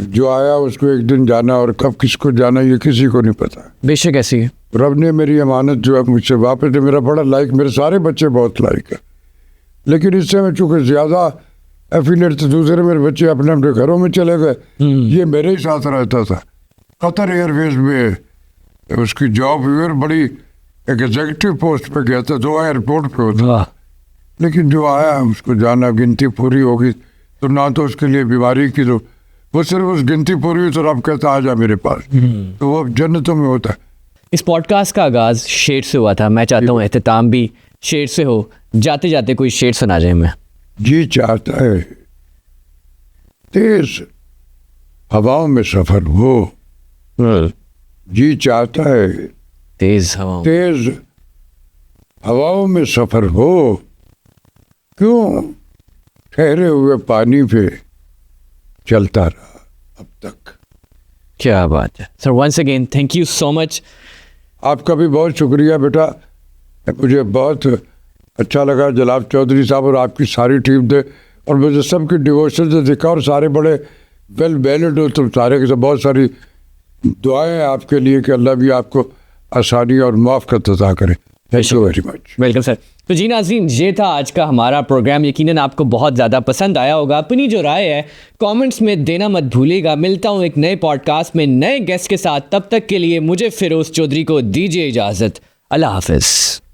जो आया उसको एक दिन जाना और कब किसको जाना ये किसी को नहीं पता। बेशक ऐसी है। रब ने मेरी अमानत जो है मुझसे वापस, मेरा बड़ा लाइक, मेरे सारे बच्चे बहुत लाइक है, लेकिन इससे मैं चूंकि ज्यादा एफिलिएट थे, दूसरे मेरे बच्चे अपने अपने घरों में चले गए, ये मेरे ही साथ रहता था। कतर एयरवेज में उसकी जॉब हुई और बड़ी एक एग्जीक्यूटिव पोस्ट पे गया था, 2 एयरपोर्ट पे होता, लेकिन जो आया उसको जाना गिनती पूरी होगी तो ना तो उसके लिए बीमारी की, तो वो सिर्फ उस गिनती पूरी हुई तो रब कहता आ जा मेरे पास, तो वो जन्नतों में होता है। इस पॉडकास्ट का आगाज शेर से हुआ था, मैं चाहता हूँ एहतिताम भी शेर से हो। जाते जाते कोई शेर सुना जाए। मैं जी चाहता है तेज हवाओं में सफर हो, जी चाहता है तेज हवाओं में सफर हो, क्यों ठहरे हुए पानी पे चलता रहा अब तक। क्या बात है sir, once again thank you so much. आपका भी बहुत शुक्रिया बेटा, मुझे बहुत अच्छा लगा जनाब चौधरी साहब और आपकी सारी टीम थे, और मुझे सबकी डिवोशन से देखा और सारे बड़े वेल वैलिड हो तुम सारे के सब। बहुत सारी दुआएं आपके लिए कि अल्लाह भी आपको आसानी और माफ़ का अता करे। Thank you very much. Welcome sir. तो जी नाज़रीन, ये था आज का हमारा प्रोग्राम। यकीनन आपको बहुत ज़्यादा पसंद आया होगा। अपनी जो राय है कमेंट्स में देना मत भूलिएगा। मिलता हूँ एक नए पॉडकास्ट में नए गेस्ट के साथ। तब तक के लिए मुझे फिरोज चौधरी को दीजिए इजाज़त। अल्लाह हाफिज़।